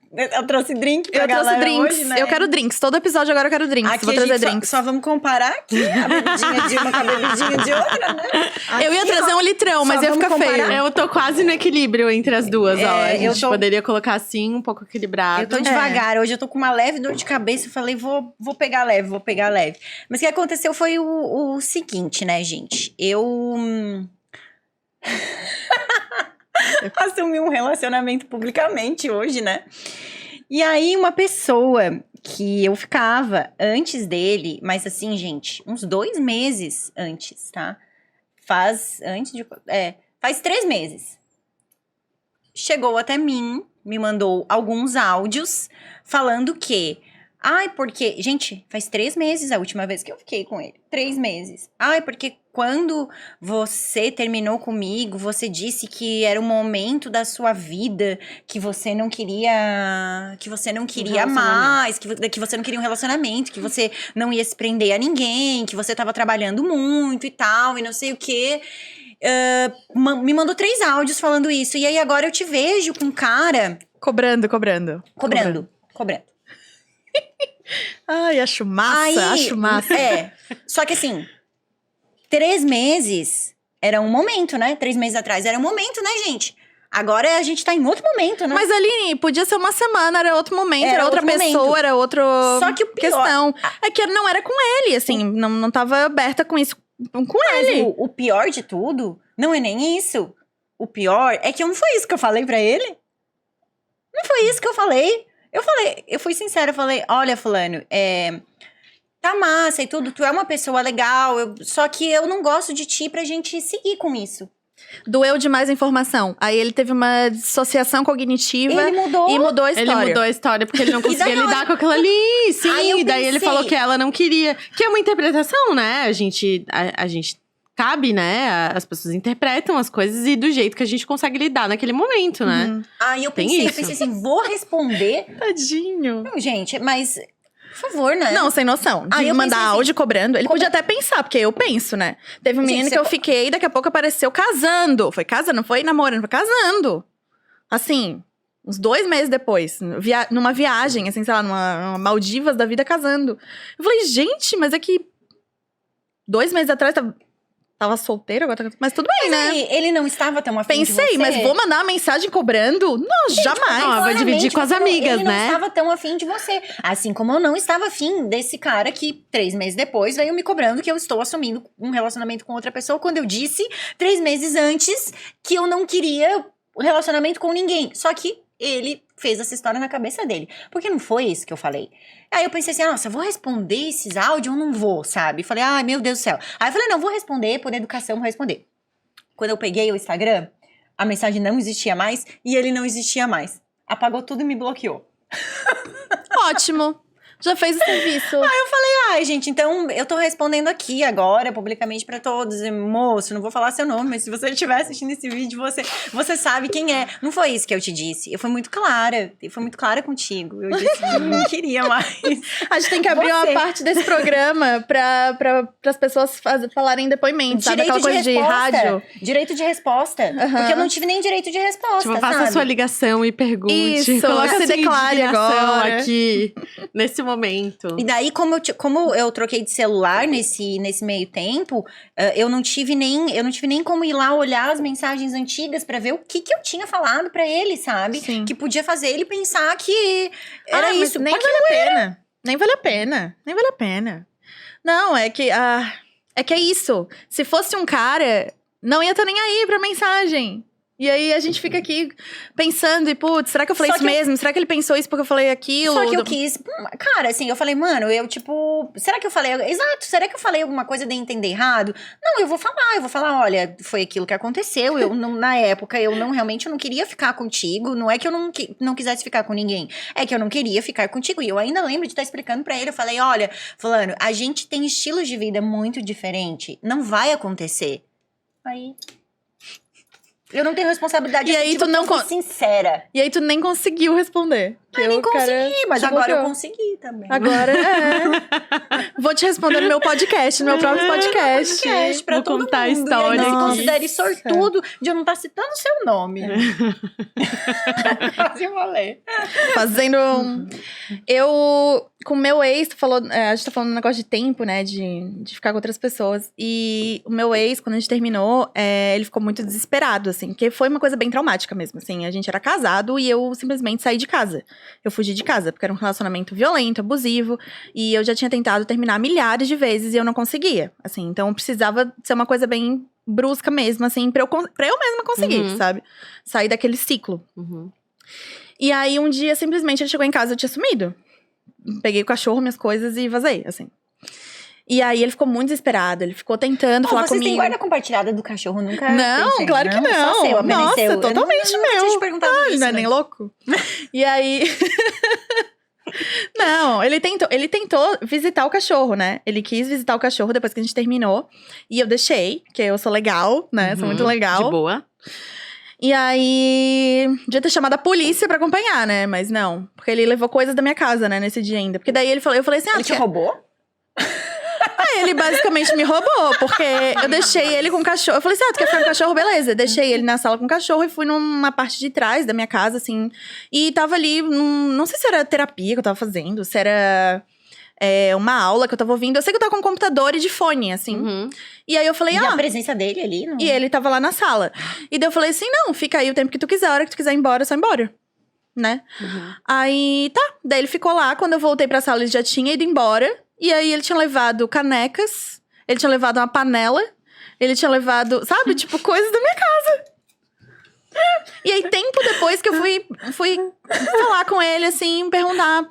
[SPEAKER 2] drink pra
[SPEAKER 1] Eu trouxe
[SPEAKER 2] galera
[SPEAKER 1] drinks.
[SPEAKER 2] hoje, né?
[SPEAKER 1] Eu quero drinks. Todo episódio agora eu quero drinks.
[SPEAKER 2] Aqui
[SPEAKER 1] Vou
[SPEAKER 2] a
[SPEAKER 1] trazer
[SPEAKER 2] gente
[SPEAKER 1] drinks.
[SPEAKER 2] só vamos comparar aqui a bebidinha de uma com a bebidinha de outra, né?
[SPEAKER 1] Eu ia
[SPEAKER 2] Aqui,
[SPEAKER 1] trazer
[SPEAKER 2] ó,
[SPEAKER 1] um litrão, mas
[SPEAKER 2] só
[SPEAKER 1] ia ficar
[SPEAKER 2] vamos
[SPEAKER 1] feio.
[SPEAKER 2] comparar.
[SPEAKER 3] Eu tô quase no equilíbrio entre as duas, ó. A
[SPEAKER 2] eu
[SPEAKER 3] gente
[SPEAKER 2] tô-
[SPEAKER 3] poderia colocar assim, um pouco equilibrado.
[SPEAKER 2] Eu tô devagar, hoje eu tô com uma leve dor de cabeça, eu falei, vou pegar leve, vou pegar leve. Mas o que aconteceu foi o seguinte, né, gente? Eu assumi um relacionamento publicamente hoje, né? E aí, uma pessoa que eu ficava antes dele, mas assim, gente, uns 2 meses antes, tá? Faz 3 meses. Chegou até mim, me mandou alguns áudios falando que... Ai, porque... Gente, faz 3 meses a última vez que eu fiquei com ele. 3 meses. Ai, porque quando você terminou comigo, você disse que era um momento da sua vida que você não queria... Que você não queria mais, que você não queria um relacionamento, que você não ia se prender a ninguém, que você tava trabalhando muito e tal, e não sei o quê. Me mandou 3 áudios falando isso. E aí, agora eu te vejo com um cara...
[SPEAKER 1] Cobrando.
[SPEAKER 2] Cobrando.
[SPEAKER 1] Ai, acho massa, acho massa.
[SPEAKER 2] Só que assim, 3 meses era um momento, né? 3 meses atrás era um momento, né, gente? Agora a gente tá em outro momento, né?
[SPEAKER 1] Mas, Aline, podia ser uma semana, era outro momento,
[SPEAKER 2] Era
[SPEAKER 1] era outra
[SPEAKER 2] outro
[SPEAKER 1] pessoa,
[SPEAKER 2] momento.
[SPEAKER 1] era outra
[SPEAKER 2] Só que o pior-
[SPEAKER 1] questão. É que não era com ele, assim, não tava aberta com isso, com ele.
[SPEAKER 2] o pior de tudo não é nem isso. O pior é que não foi isso que eu falei pra ele. Não foi isso que eu falei. Eu fui sincera, eu falei, olha, fulano, tá massa e tudo, tu é uma pessoa legal, só que eu não gosto de ti pra gente seguir com isso.
[SPEAKER 1] Doeu demais a informação. Aí ele teve uma dissociação cognitiva
[SPEAKER 2] Ele mudou.
[SPEAKER 1] e mudou a história.
[SPEAKER 3] Ele mudou a história porque ele não conseguia
[SPEAKER 2] daí
[SPEAKER 3] lidar com aquilo ali. Sim,
[SPEAKER 2] Aí eu
[SPEAKER 3] e daí ele
[SPEAKER 2] pensei-
[SPEAKER 3] falou que ela não queria. Que é uma interpretação, né? A gente cabe, né? As pessoas interpretam as coisas e do jeito que a gente consegue lidar naquele momento, né?
[SPEAKER 1] Uhum.
[SPEAKER 2] Aí eu
[SPEAKER 3] Tem
[SPEAKER 2] pensei
[SPEAKER 3] isso.
[SPEAKER 2] assim, vou responder.
[SPEAKER 1] Tadinho.
[SPEAKER 2] Não, gente, mas, por favor, né?
[SPEAKER 1] Não, sem noção. De
[SPEAKER 2] Aí eu
[SPEAKER 1] mandar
[SPEAKER 2] pensei assim,
[SPEAKER 1] áudio cobrando. Ele podia até pensar, porque eu penso, né? Teve um
[SPEAKER 2] Gente,
[SPEAKER 1] menino
[SPEAKER 2] você
[SPEAKER 1] que eu fiquei, daqui a pouco apareceu casando. Foi casando, não foi namorando, foi casando. Assim, uns 2 meses depois. Numa viagem, assim, sei lá, numa Maldivas da vida, casando. Eu falei, gente, mas é que 2 meses atrás tava solteiro, agora tá... Mas tudo bem, né?
[SPEAKER 2] Aí, ele não estava tão afim de
[SPEAKER 1] Pensei,
[SPEAKER 2] você.
[SPEAKER 1] mas vou mandar uma mensagem cobrando? Não, jamais.
[SPEAKER 3] não, vai dividir
[SPEAKER 2] Claramente,
[SPEAKER 3] com as
[SPEAKER 2] você não-
[SPEAKER 3] amigas,
[SPEAKER 2] ele não
[SPEAKER 3] né?
[SPEAKER 2] estava tão afim de você. Assim como eu não estava afim desse cara que 3 meses depois veio me cobrando que eu estou assumindo um relacionamento com outra pessoa, quando eu disse 3 meses antes que eu não queria um relacionamento com ninguém. Só que ele fez essa história na cabeça dele. Porque não foi isso que eu falei. Aí eu pensei assim, nossa, eu vou responder esses áudios ou não vou, sabe? Falei, ai, meu Deus do céu. Aí eu falei, não, vou responder, por educação, vou responder. Quando eu peguei o Instagram, a mensagem não existia mais e ele não existia mais. Apagou tudo e me bloqueou.
[SPEAKER 1] Ótimo. Já fez o serviço.
[SPEAKER 2] Ai, gente, então eu tô respondendo aqui agora, publicamente pra todos. E, moço, não vou falar seu nome, mas se você estiver assistindo esse vídeo, você sabe quem é. Não foi isso que eu te disse. Eu fui muito clara. Eu fui muito clara contigo. Eu disse que não queria mais.
[SPEAKER 1] A gente tem que abrir uma parte desse programa pra as pessoas falarem depoimentos, sabe? Aquela coisa de rádio.
[SPEAKER 2] Direito de resposta. Porque eu não tive nem direito de resposta,
[SPEAKER 3] Tipo, faça a sua ligação e pergunte.
[SPEAKER 1] Isso,
[SPEAKER 3] coloca
[SPEAKER 1] se
[SPEAKER 3] a sua
[SPEAKER 1] declare agora.
[SPEAKER 3] aqui, nesse momento.
[SPEAKER 2] E daí, como eu troquei de celular nesse meio tempo, eu não tive nem como ir lá olhar as mensagens antigas pra ver o que eu tinha falado pra ele, sabe?
[SPEAKER 1] Sim.
[SPEAKER 2] Que podia fazer ele pensar que era isso.
[SPEAKER 1] Nem vale a pena. Nem vale a pena. Nem vale a pena. Não, é que é isso. Se fosse um cara, não ia estar nem aí pra mensagem. E aí a gente fica aqui pensando, e putz, será que eu falei isso mesmo? Será que ele pensou isso porque eu falei aquilo?
[SPEAKER 2] Só que eu quis. Cara, assim, eu falei, mano, será que eu falei. Exato, será que eu falei alguma coisa de entender errado? Não, eu vou falar, olha, foi aquilo que aconteceu. Na época, eu realmente não queria ficar contigo. Não é que eu não quisesse ficar com ninguém. É que eu não queria ficar contigo. E eu ainda lembro de estar explicando pra ele. Eu falei, olha, fulano, a gente tem estilos de vida muito diferentes. Não vai acontecer. Aí. Eu não tenho responsabilidade
[SPEAKER 1] e aí tu não
[SPEAKER 2] sincera.
[SPEAKER 1] E aí tu nem conseguiu responder.
[SPEAKER 2] Eu nem consegui, mas agora eu consegui também.
[SPEAKER 1] Agora vou te responder no meu podcast, no meu próprio podcast.
[SPEAKER 2] Pra
[SPEAKER 3] vou
[SPEAKER 2] todo
[SPEAKER 3] contar
[SPEAKER 2] mundo.
[SPEAKER 3] a história.
[SPEAKER 2] E aí,
[SPEAKER 3] Nossa.
[SPEAKER 2] considere sortudo de eu não estar citando seu nome. Quase falei.
[SPEAKER 1] Fazendo. Eu, com o meu ex, tu falou. A gente tá falando um negócio de tempo, né? De ficar com outras pessoas. E o meu ex, quando a gente terminou, ele ficou muito desesperado, assim. Porque foi uma coisa bem traumática mesmo, assim. A gente era casado e eu simplesmente saí de casa. Eu fugi de casa, porque era um relacionamento violento, abusivo. E eu já tinha tentado terminar milhares de vezes e eu não conseguia, assim. Então, precisava ser uma coisa bem brusca mesmo, assim, pra eu mesma conseguir, sabe? Sair daquele ciclo. E aí, um dia, simplesmente, ele chegou em casa, eu tinha sumido. Peguei o cachorro, minhas coisas e vazei, assim. E aí, ele ficou muito desesperado. Ele ficou tentando falar comigo.
[SPEAKER 2] Vocês têm guarda compartilhada do cachorro? Nunca
[SPEAKER 1] Não,
[SPEAKER 2] pensei,
[SPEAKER 1] claro que não.
[SPEAKER 2] Só seu, apenas
[SPEAKER 1] Nossa,
[SPEAKER 2] seu.
[SPEAKER 1] totalmente
[SPEAKER 2] eu
[SPEAKER 1] meu.
[SPEAKER 2] Não tinha te perguntado isso,
[SPEAKER 1] não é nem louco? E aí... Não, ele tentou visitar o cachorro, né? Ele quis visitar o cachorro depois que a gente terminou. E eu deixei, porque eu sou legal, né? Sou muito legal.
[SPEAKER 3] De boa.
[SPEAKER 1] E aí, devia ter chamado a polícia pra acompanhar, né? Mas não, porque ele levou coisas da minha casa, né? Nesse dia ainda. Porque daí eu falei assim...
[SPEAKER 2] Ele te roubou?
[SPEAKER 1] Ele basicamente me roubou, porque eu deixei ele com o cachorro. Eu falei assim, tu quer ficar com o cachorro? Beleza. Deixei ele na sala com o cachorro e fui numa parte de trás da minha casa, assim. E tava ali, não sei se era terapia que eu tava fazendo, se era uma aula que eu tava ouvindo. Eu sei que eu tava com um computador e de fone, assim. E aí eu falei,
[SPEAKER 2] E a presença dele ali? Não...
[SPEAKER 1] E ele tava lá na sala. E daí eu falei assim, não, fica aí o tempo que tu quiser. A hora que tu quiser ir embora, só embora. Né? Aí, tá. Daí ele ficou lá. Quando eu voltei pra sala, ele já tinha ido embora. E aí, ele tinha levado canecas. Ele tinha levado uma panela. Ele tinha levado, sabe? Tipo, coisas da minha casa. E aí, tempo depois que eu fui falar com ele, assim, perguntar...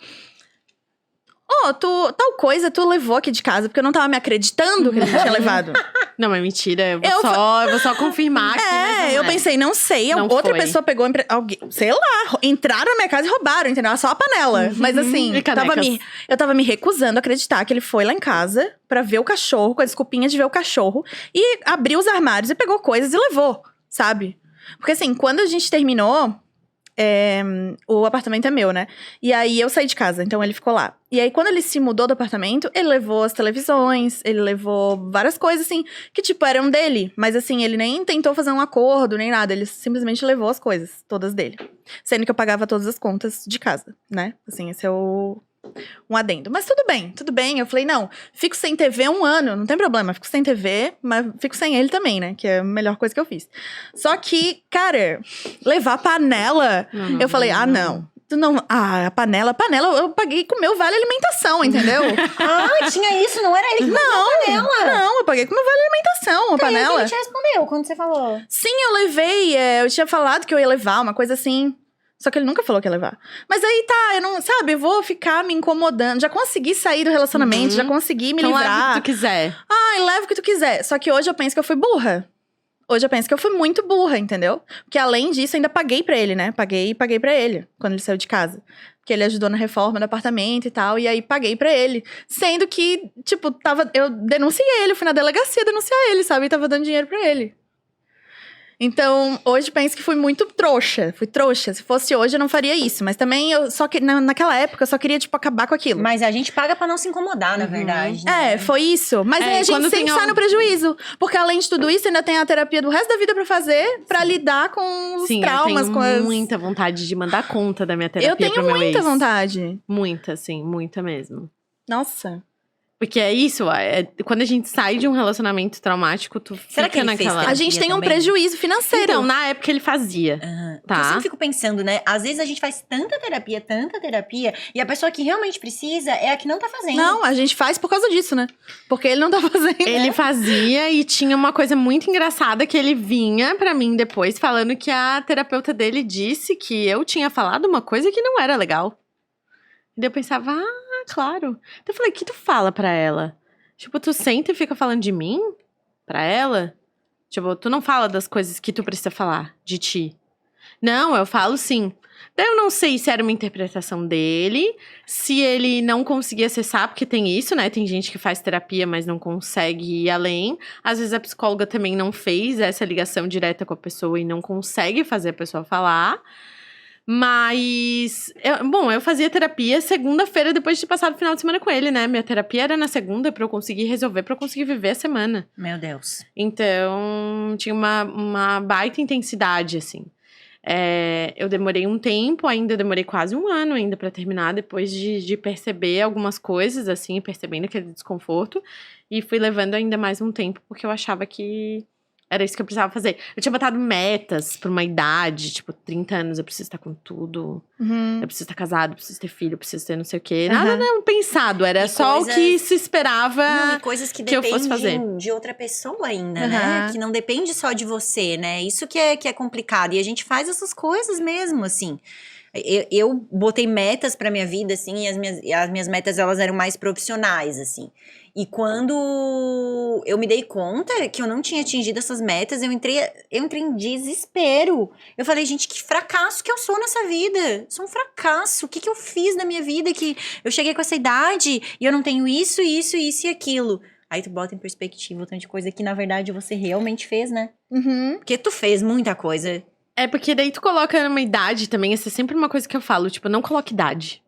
[SPEAKER 1] tal coisa tu levou aqui de casa, porque eu não tava me acreditando que ele tinha levado.
[SPEAKER 3] Não, é mentira. Eu vou só confirmar aqui.
[SPEAKER 1] Eu pensei, não sei.
[SPEAKER 3] Não
[SPEAKER 1] outra
[SPEAKER 3] foi.
[SPEAKER 1] pessoa pegou, alguém, sei lá, entraram na minha casa e roubaram, entendeu? Só a panela. Mas assim, eu tava me recusando a acreditar que ele foi lá em casa pra ver o cachorro, com a desculpinha de ver o cachorro. E abriu os armários e pegou coisas e levou, sabe? Porque assim, quando a gente terminou... o apartamento é meu, né? E aí, eu saí de casa, então ele ficou lá. E aí, quando ele se mudou do apartamento, ele levou as televisões, ele levou várias coisas, assim, que, tipo, eram dele. Mas, assim, ele nem tentou fazer um acordo, nem nada. Ele simplesmente levou as coisas, todas dele. Sendo que eu pagava todas as contas de casa, né? Assim, esse é um adendo. Mas tudo bem. Eu falei, não, fico sem TV 1 ano, não tem problema. Fico sem TV, mas fico sem ele também, né? Que é a melhor coisa que eu fiz. Só que, cara, levar panela, eu falei, não. Tu não... a panela, eu paguei com o meu vale alimentação, entendeu?
[SPEAKER 2] Tinha isso, não era ele que comprou a panela?
[SPEAKER 1] Não, eu paguei com o meu vale alimentação, a panela.
[SPEAKER 2] Ele te respondeu quando você falou.
[SPEAKER 1] Sim, eu levei, eu tinha falado que eu ia levar, uma coisa assim... Só que ele nunca falou que ia levar. Mas aí tá, eu não, sabe, eu vou ficar me incomodando. Já consegui sair do relacionamento, já consegui me livrar.
[SPEAKER 3] Leva o que tu quiser.
[SPEAKER 1] Leva o que tu quiser. Só que hoje eu penso que eu fui burra. Hoje eu penso que eu fui muito burra, entendeu? Porque além disso, eu ainda paguei pra ele, né? Paguei pra ele, quando ele saiu de casa. que ele ajudou na reforma do apartamento e tal. E aí paguei pra ele. Sendo que, tipo, eu denunciei ele, eu fui na delegacia denunciar ele, sabe? E tava dando dinheiro pra ele. Então, hoje penso que fui muito trouxa. Fui trouxa. Se fosse hoje, eu não faria isso. Mas também, naquela época, eu só queria, tipo, acabar com aquilo.
[SPEAKER 2] Mas a gente paga pra não se incomodar, na verdade. Né?
[SPEAKER 1] Foi isso. Mas aí a gente sempre sai no prejuízo. Porque além de tudo isso, ainda tem a terapia do resto da vida pra fazer. Pra lidar com os traumas.
[SPEAKER 3] Eu tenho muita vontade de mandar conta da minha terapia pro meu ex.
[SPEAKER 1] Eu tenho muita vontade.
[SPEAKER 3] Muita, assim. Muita mesmo.
[SPEAKER 1] Nossa.
[SPEAKER 3] Porque é isso, quando a gente sai de um relacionamento traumático, tu
[SPEAKER 2] Será
[SPEAKER 3] fica
[SPEAKER 2] que ele
[SPEAKER 3] naquela...
[SPEAKER 1] A gente tem um prejuízo financeiro.
[SPEAKER 3] Então, na época ele fazia, tá?
[SPEAKER 2] Eu sempre fico pensando, né? Às vezes a gente faz tanta terapia, e a pessoa que realmente precisa é a que não tá fazendo.
[SPEAKER 1] Não, a gente faz por causa disso, né? Porque ele não tá fazendo.
[SPEAKER 3] Ele fazia e tinha uma coisa muito engraçada que ele vinha pra mim depois falando que a terapeuta dele disse que eu tinha falado uma coisa que não era legal. E daí eu pensava, claro. Então eu falei, o que tu fala pra ela? Tipo, tu senta e fica falando de mim? Pra ela? Tipo, tu não fala das coisas que tu precisa falar de ti. Não, eu falo sim. Daí eu não sei se era uma interpretação dele, se ele não conseguia acessar, porque tem isso, né? Tem gente que faz terapia, mas não consegue ir além. Às vezes a psicóloga também não fez essa ligação direta com a pessoa e não consegue fazer a pessoa falar. Mas, eu fazia terapia segunda-feira depois de ter passado o final de semana com ele, né? Minha terapia era na segunda pra eu conseguir resolver, pra eu conseguir viver a semana.
[SPEAKER 2] Meu Deus.
[SPEAKER 3] Então, tinha uma baita intensidade, assim. Eu demorei um tempo, ainda demorei quase um ano ainda pra terminar, depois de perceber algumas coisas, assim, percebendo aquele desconforto. E fui levando ainda mais um tempo, porque eu achava que era isso que eu precisava fazer. Eu tinha botado metas pra uma idade, tipo, 30 anos, eu preciso estar com tudo. Eu preciso estar casado, eu preciso ter filho, eu preciso ter não sei o quê. Nada não pensado, era só o que se esperava
[SPEAKER 2] e coisas que
[SPEAKER 3] eu fosse fazer.
[SPEAKER 2] De outra pessoa ainda, né? Que não depende só de você, né? Isso que é complicado. E a gente faz essas coisas mesmo, assim. Eu botei metas pra minha vida, assim, e as minhas metas, elas eram mais profissionais, assim. E quando eu me dei conta que eu não tinha atingido essas metas, eu entrei em desespero. Eu falei, gente, que fracasso que eu sou nessa vida. Sou um fracasso. O que eu fiz na minha vida que eu cheguei com essa idade e eu não tenho isso e aquilo. Aí tu bota em perspectiva o tanto de coisa que, na verdade, você realmente fez, né? Porque tu fez muita coisa.
[SPEAKER 3] Porque daí tu coloca numa idade também, essa é sempre uma coisa que eu falo, tipo, não coloque idade.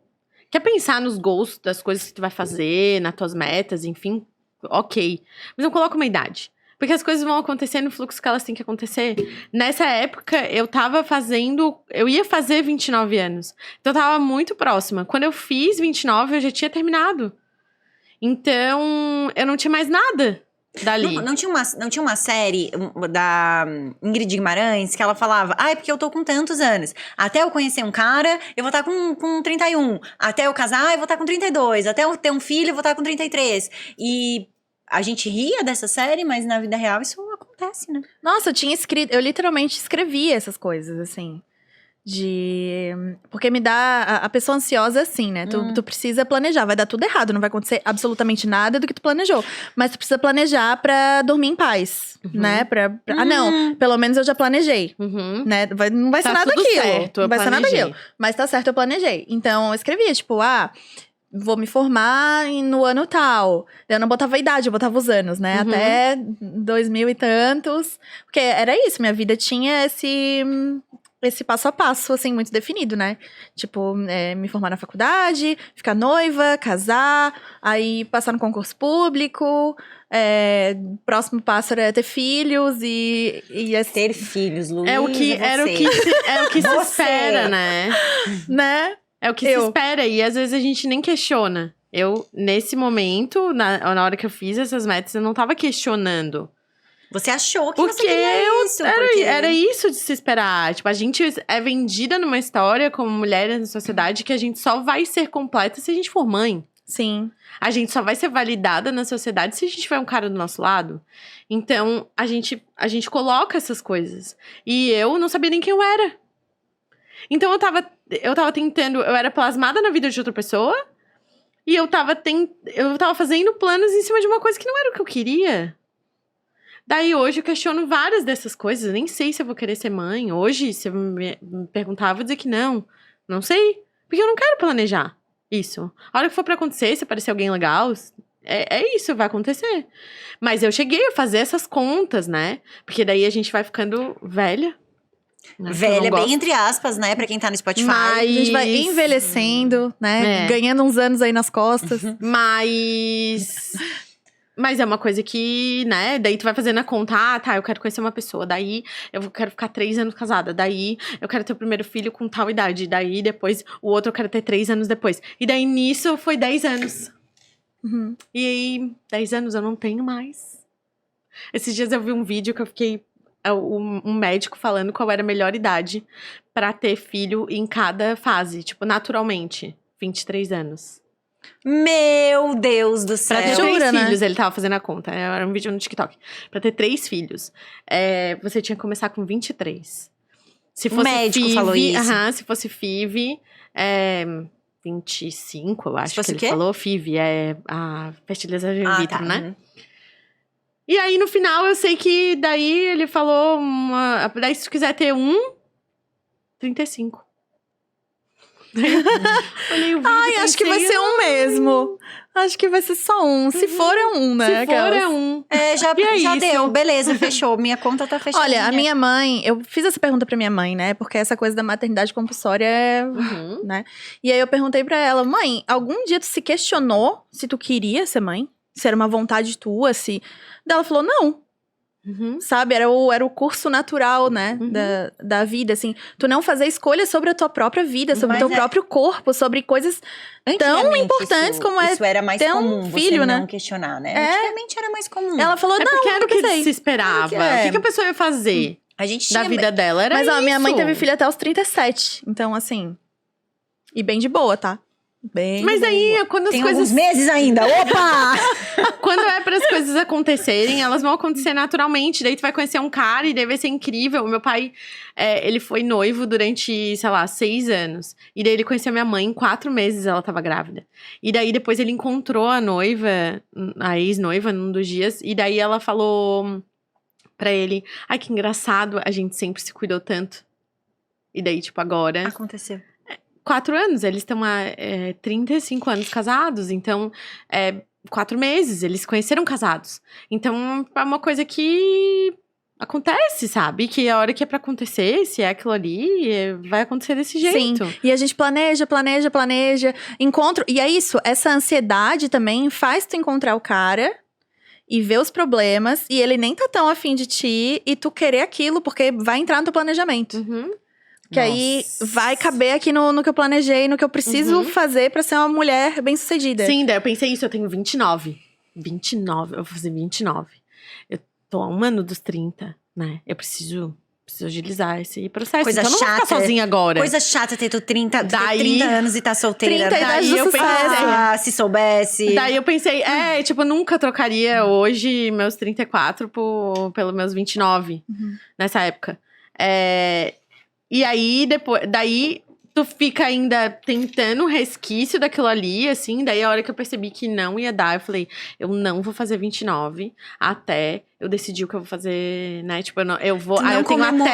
[SPEAKER 3] Quer pensar nos goals das coisas que tu vai fazer, nas tuas metas, enfim, ok. Mas não coloca uma idade. Porque as coisas vão acontecer no fluxo que elas têm que acontecer. Nessa época, eu ia fazer 29 anos. Então eu tava muito próxima. Quando eu fiz 29, eu já tinha terminado. Então, eu não tinha mais nada dali.
[SPEAKER 2] Não tinha uma série da Ingrid Guimarães que ela falava, é porque eu tô com tantos anos. Até eu conhecer um cara, eu vou estar com 31. Até eu casar, eu vou estar com 32. Até eu ter um filho, eu vou estar com 33. E a gente ria dessa série, mas na vida real isso acontece, né?
[SPEAKER 1] Nossa, eu literalmente escrevi essas coisas, assim. Porque me dá. A pessoa ansiosa, assim, né? Tu precisa planejar. Vai dar tudo errado, não vai acontecer absolutamente nada do que tu planejou. Mas tu precisa planejar pra dormir em paz, né? Não, pelo menos eu já planejei, né? Não vai ser nada aquilo.
[SPEAKER 3] Certo,
[SPEAKER 1] não vai ser nada aquilo. Mas tá certo, eu planejei. Então, eu escrevia, tipo, vou me formar no ano tal. Eu não botava a idade, eu botava os anos, né? Até 2000 e tantos. Porque era isso, minha vida tinha esse passo a passo, assim, muito definido, né? Tipo, me formar na faculdade, ficar noiva, casar, aí passar no concurso público. Próximo passo era ter filhos e
[SPEAKER 2] ter filhos, Luísa,
[SPEAKER 3] era o que se espera, né?
[SPEAKER 1] Né?
[SPEAKER 3] É o que se espera, e às vezes a gente nem questiona. Eu, nesse momento, na hora que eu fiz essas metas, eu não tava questionando.
[SPEAKER 2] Você achou que você queria isso.
[SPEAKER 3] Era isso de se esperar. Tipo, a gente é vendida numa história como mulher na sociedade que a gente só vai ser completa se a gente for mãe.
[SPEAKER 1] Sim.
[SPEAKER 3] A gente só vai ser validada na sociedade se a gente tiver um cara do nosso lado. Então, a gente coloca essas coisas. E eu não sabia nem quem eu era. Então, eu tava tentando... Eu era plasmada na vida de outra pessoa. E eu tava fazendo planos em cima de uma coisa que não era o que eu queria. Daí, hoje, eu questiono várias dessas coisas. Eu nem sei se eu vou querer ser mãe. Hoje, se eu me perguntar, eu vou dizer que não. Não sei. Porque eu não quero planejar isso. A hora que for pra acontecer, se aparecer alguém legal, é isso, vai acontecer. Mas eu cheguei a fazer essas contas, né? Porque daí a gente vai ficando velha. Né?
[SPEAKER 2] Velha, bem entre aspas, né? Pra quem tá no Spotify.
[SPEAKER 3] Mas...
[SPEAKER 1] A gente vai envelhecendo, né? Ganhando uns anos aí nas costas.
[SPEAKER 3] Mas é uma coisa que, né, daí tu vai fazendo a conta, tá, eu quero conhecer uma pessoa, daí eu quero ficar 3 anos casada, daí eu quero ter o primeiro filho com tal idade, daí depois o outro eu quero ter 3 anos depois. E daí nisso foi 10 anos. E aí, 10 anos eu não tenho mais. Esses dias eu vi um vídeo que eu fiquei, um médico falando qual era a melhor idade pra ter filho em cada fase, tipo, naturalmente, 23 anos.
[SPEAKER 2] Meu Deus do céu.
[SPEAKER 3] Pra ter
[SPEAKER 1] Jura,
[SPEAKER 3] 3
[SPEAKER 1] né?
[SPEAKER 3] filhos, ele tava fazendo a conta. Era um vídeo no TikTok. Pra ter 3 filhos, você tinha que começar com 23. Se fosse
[SPEAKER 2] médico falou isso.
[SPEAKER 3] Se fosse FIV, 25, eu acho
[SPEAKER 2] Se fosse
[SPEAKER 3] que ele
[SPEAKER 2] o quê?
[SPEAKER 3] falou. FIV é a fertilização in vitro,
[SPEAKER 2] tá.
[SPEAKER 3] né? E aí, no final, eu sei que daí ele falou... daí, se tu quiser ter 35. Olhei o vídeo,
[SPEAKER 1] Ai, acho que vai ser um mesmo. Acho que vai ser só um. Se for, é um, né?
[SPEAKER 3] Se for, é um.
[SPEAKER 2] Já
[SPEAKER 3] isso?
[SPEAKER 2] deu. Beleza, fechou. Minha conta tá fechada.
[SPEAKER 1] Olha, a minha mãe... Eu fiz essa pergunta pra minha mãe, né? Porque essa coisa da maternidade compulsória é... né? E aí eu perguntei pra ela, mãe, algum dia tu se questionou se tu queria ser mãe? Se era uma vontade tua, se... Daí ela falou, não. Sabe, era o curso natural, né, da vida, assim. Tu não fazer escolhas sobre a tua própria vida, sobre o teu próprio corpo, sobre coisas tão importantes como
[SPEAKER 2] isso era mais
[SPEAKER 1] ter
[SPEAKER 2] comum,
[SPEAKER 1] um filho,
[SPEAKER 2] você
[SPEAKER 1] né?
[SPEAKER 2] não questionar, né? Antigamente era mais comum.
[SPEAKER 1] Ela falou, não,
[SPEAKER 3] porque era o que
[SPEAKER 1] pensei.
[SPEAKER 3] se esperava. O que a pessoa ia fazer
[SPEAKER 2] A gente tinha...
[SPEAKER 3] da vida dela? Era
[SPEAKER 1] Mas ó, minha mãe
[SPEAKER 3] isso.
[SPEAKER 1] teve filho até os 37, então assim... E bem de boa, tá? Bem
[SPEAKER 3] Mas
[SPEAKER 1] de
[SPEAKER 3] aí,
[SPEAKER 1] boa.
[SPEAKER 3] quando as
[SPEAKER 2] Tem
[SPEAKER 3] coisas...
[SPEAKER 2] alguns meses ainda, opa!
[SPEAKER 3] Quando é para as coisas acontecerem, elas vão acontecer naturalmente. Daí tu vai conhecer um cara e daí vai ser incrível. O meu pai, ele foi noivo durante, sei lá, 6 anos. E daí ele conheceu minha mãe, em 4 meses ela tava grávida. E daí depois ele encontrou a noiva, a ex-noiva, num dos dias. E daí ela falou pra ele, ai, que engraçado, a gente sempre se cuidou tanto. E daí, tipo, agora...
[SPEAKER 2] Aconteceu.
[SPEAKER 3] 4 anos, eles estão há 35 anos casados, então 4 meses, eles se conheceram casados. Então é uma coisa que acontece, sabe? Que a hora que é pra acontecer, se é aquilo ali, vai acontecer desse jeito.
[SPEAKER 1] Sim, e a gente planeja, encontro. E é isso, essa ansiedade também faz tu encontrar o cara e ver os problemas, e ele nem tá tão afim de ti, e tu querer aquilo, porque vai entrar no teu planejamento. Que aí vai caber aqui no que eu planejei, no que eu preciso fazer pra ser uma mulher bem-sucedida.
[SPEAKER 3] Sim, daí eu pensei isso, eu tenho 29. 29, eu vou fazer 29. Eu tô há 1 ano dos 30, né? Eu preciso agilizar esse processo.
[SPEAKER 2] Coisa
[SPEAKER 3] então eu não vou
[SPEAKER 2] chata.
[SPEAKER 3] ficar sozinha agora.
[SPEAKER 2] Coisa chata ter tu 30
[SPEAKER 3] Daí-
[SPEAKER 2] anos e tá solteira.
[SPEAKER 1] 30
[SPEAKER 2] né?
[SPEAKER 1] idade do
[SPEAKER 3] eu
[SPEAKER 1] sucesso.
[SPEAKER 3] pensei-
[SPEAKER 2] Se soubesse.
[SPEAKER 3] Daí eu pensei, tipo, eu nunca trocaria hoje meus 34 pelos meus 29, nessa época. E aí, daí tu fica ainda tentando um resquício daquilo ali, assim. Daí a hora que eu percebi que não ia dar, eu falei, eu não vou fazer 29 até eu decidir o que eu vou fazer, né? Tipo, eu vou.
[SPEAKER 2] Tu não
[SPEAKER 3] Eu tenho
[SPEAKER 2] comemorou.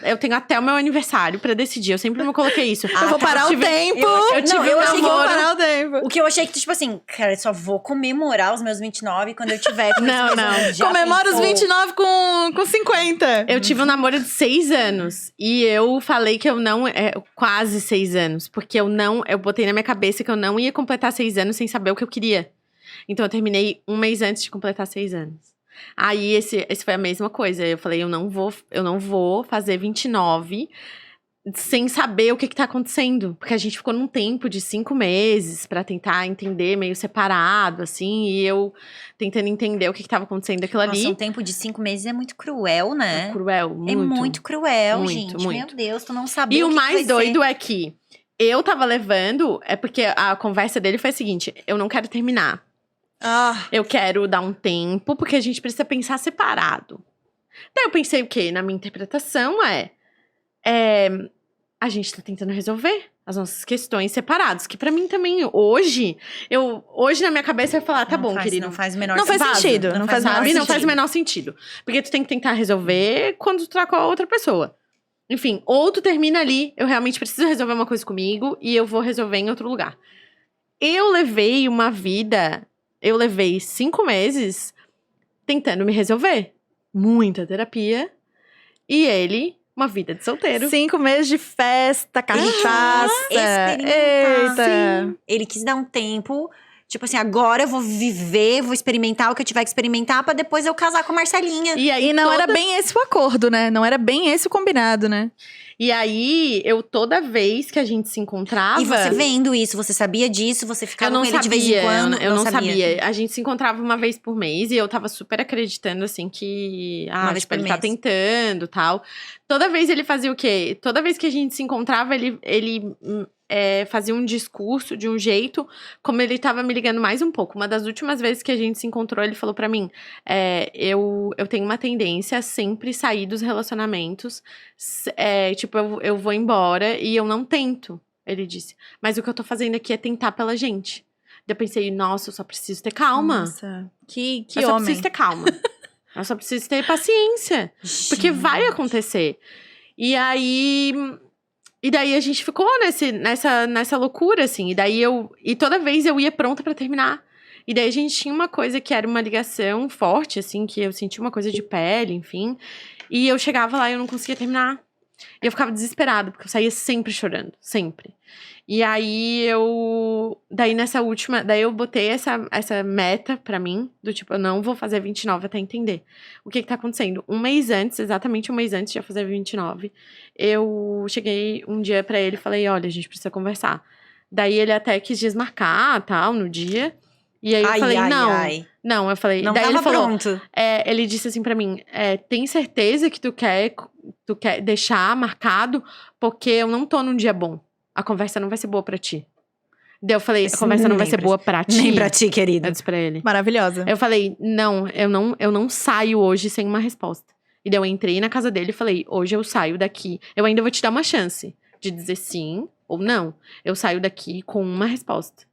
[SPEAKER 3] eu tenho até o meu aniversário pra decidir. Eu sempre me coloquei isso.
[SPEAKER 1] Eu vou parar o tempo.
[SPEAKER 3] Eu tive
[SPEAKER 2] eu
[SPEAKER 3] um
[SPEAKER 2] achei que
[SPEAKER 1] vou
[SPEAKER 3] namoro.
[SPEAKER 1] parar o tempo.
[SPEAKER 2] O que eu achei que, tipo assim, cara, eu só vou comemorar os meus 29 quando eu tiver com
[SPEAKER 3] Não,
[SPEAKER 2] esses
[SPEAKER 3] não.
[SPEAKER 2] anos. Já
[SPEAKER 1] Comemora os
[SPEAKER 2] pensou?
[SPEAKER 1] 29 com 50.
[SPEAKER 3] Eu tive um namoro de 6 anos. E eu falei que eu não. Quase 6 anos. Porque eu botei na minha cabeça que eu não ia completar 6 anos sem saber o que eu queria. Então eu terminei 1 mês antes de completar 6 anos. Aí esse foi a mesma coisa. Eu falei, eu não vou fazer 29 sem saber o que tá acontecendo. Porque a gente ficou num tempo de 5 meses pra tentar entender, meio separado, assim. E eu tentando entender o que tava acontecendo daquilo ali.
[SPEAKER 2] Nossa, um tempo de 5 meses é muito cruel, né?
[SPEAKER 3] É cruel, muito.
[SPEAKER 2] É muito cruel,
[SPEAKER 3] Muito,
[SPEAKER 2] gente.
[SPEAKER 3] muito.
[SPEAKER 2] Meu Deus, tu não sabia
[SPEAKER 3] E o
[SPEAKER 2] que
[SPEAKER 3] mais
[SPEAKER 2] vai
[SPEAKER 3] doido
[SPEAKER 2] ser.
[SPEAKER 3] é que eu tava levando... É porque a conversa dele foi a seguinte. Eu não quero terminar. Eu quero dar um tempo, porque a gente precisa pensar separado. Daí eu pensei o quê? Na minha interpretação a gente tá tentando resolver as nossas questões separados. Que pra mim também, hoje na minha cabeça eu ia falar, tá
[SPEAKER 2] Não
[SPEAKER 3] bom,
[SPEAKER 2] faz-
[SPEAKER 3] querido.
[SPEAKER 2] Não faz o menor
[SPEAKER 1] Não faz
[SPEAKER 2] sentido.
[SPEAKER 1] sentido, não faz o menor
[SPEAKER 3] Sabe? Não
[SPEAKER 1] sentido.
[SPEAKER 3] faz o menor sentido. Porque tu tem que tentar resolver quando tu tá com a outra pessoa. Enfim, ou tu termina ali, eu realmente preciso resolver uma coisa comigo e eu vou resolver em outro lugar. Eu levei 5 meses tentando me resolver. Muita terapia. E ele, uma vida de solteiro.
[SPEAKER 1] 5 meses de festa, cachaça.
[SPEAKER 2] Experimentar.
[SPEAKER 1] Eita.
[SPEAKER 2] Ele quis dar um tempo, tipo assim, agora eu vou viver, vou experimentar o que eu tiver que experimentar pra depois eu casar com a Marcelinha.
[SPEAKER 3] E aí
[SPEAKER 1] E não era bem esse o acordo, né? Não era bem esse o combinado, né?
[SPEAKER 3] E aí, toda vez que a gente se encontrava…
[SPEAKER 2] E você vendo isso, você sabia disso? Você ficava com ele de vez em quando?
[SPEAKER 3] Eu não sabia. A gente se encontrava uma vez por mês e eu tava super acreditando, assim, que…
[SPEAKER 2] Uma vez
[SPEAKER 3] tipo,
[SPEAKER 2] por
[SPEAKER 3] ele tá
[SPEAKER 2] mês.
[SPEAKER 3] tentando e tal. Toda vez ele fazia o quê? Toda vez que a gente se encontrava, ele fazia um discurso de um jeito como ele tava me ligando mais um pouco. Uma das últimas vezes que a gente se encontrou, ele falou pra mim… eu tenho uma tendência a sempre sair dos relacionamentos. Tipo, eu vou embora e eu não tento, ele disse. Mas o que eu tô fazendo aqui é tentar pela gente. Daí eu pensei, nossa, eu só preciso ter calma.
[SPEAKER 1] Nossa, que
[SPEAKER 3] Eu só
[SPEAKER 1] homem.
[SPEAKER 3] preciso ter calma. Eu só preciso ter paciência. Porque vai acontecer. E aí… E daí a gente ficou nessa loucura, assim. E toda vez eu ia pronta pra terminar. E daí a gente tinha uma coisa que era uma ligação forte, assim. Que eu sentia uma coisa de pele, enfim. E eu chegava lá e eu não conseguia terminar. E eu ficava desesperada, porque eu saía sempre chorando. Sempre. E aí daí nessa última… Daí eu botei essa meta pra mim. Do tipo, eu não vou fazer 29 até entender o que tá acontecendo. Exatamente um mês antes de eu fazer 29, eu cheguei um dia pra ele e falei, olha, a gente precisa conversar. Daí ele até quis desmarcar, tal, no dia. E aí eu falei, não, eu falei…
[SPEAKER 2] Não
[SPEAKER 3] daí
[SPEAKER 2] tava
[SPEAKER 3] ele falou,
[SPEAKER 2] pronto.
[SPEAKER 3] ele disse assim pra mim, tem certeza que tu quer deixar marcado? Porque eu não tô num dia bom. A conversa não vai ser boa pra ti. Daí eu falei, a conversa não vai ser boa pra ti.
[SPEAKER 2] Nem pra ti, querido.
[SPEAKER 3] Eu disse pra ele.
[SPEAKER 1] Maravilhosa.
[SPEAKER 3] Eu falei, não, eu não saio hoje sem uma resposta. E daí eu entrei na casa dele e falei, hoje eu saio daqui. Eu ainda vou te dar uma chance de dizer sim ou não. Eu saio daqui com uma resposta.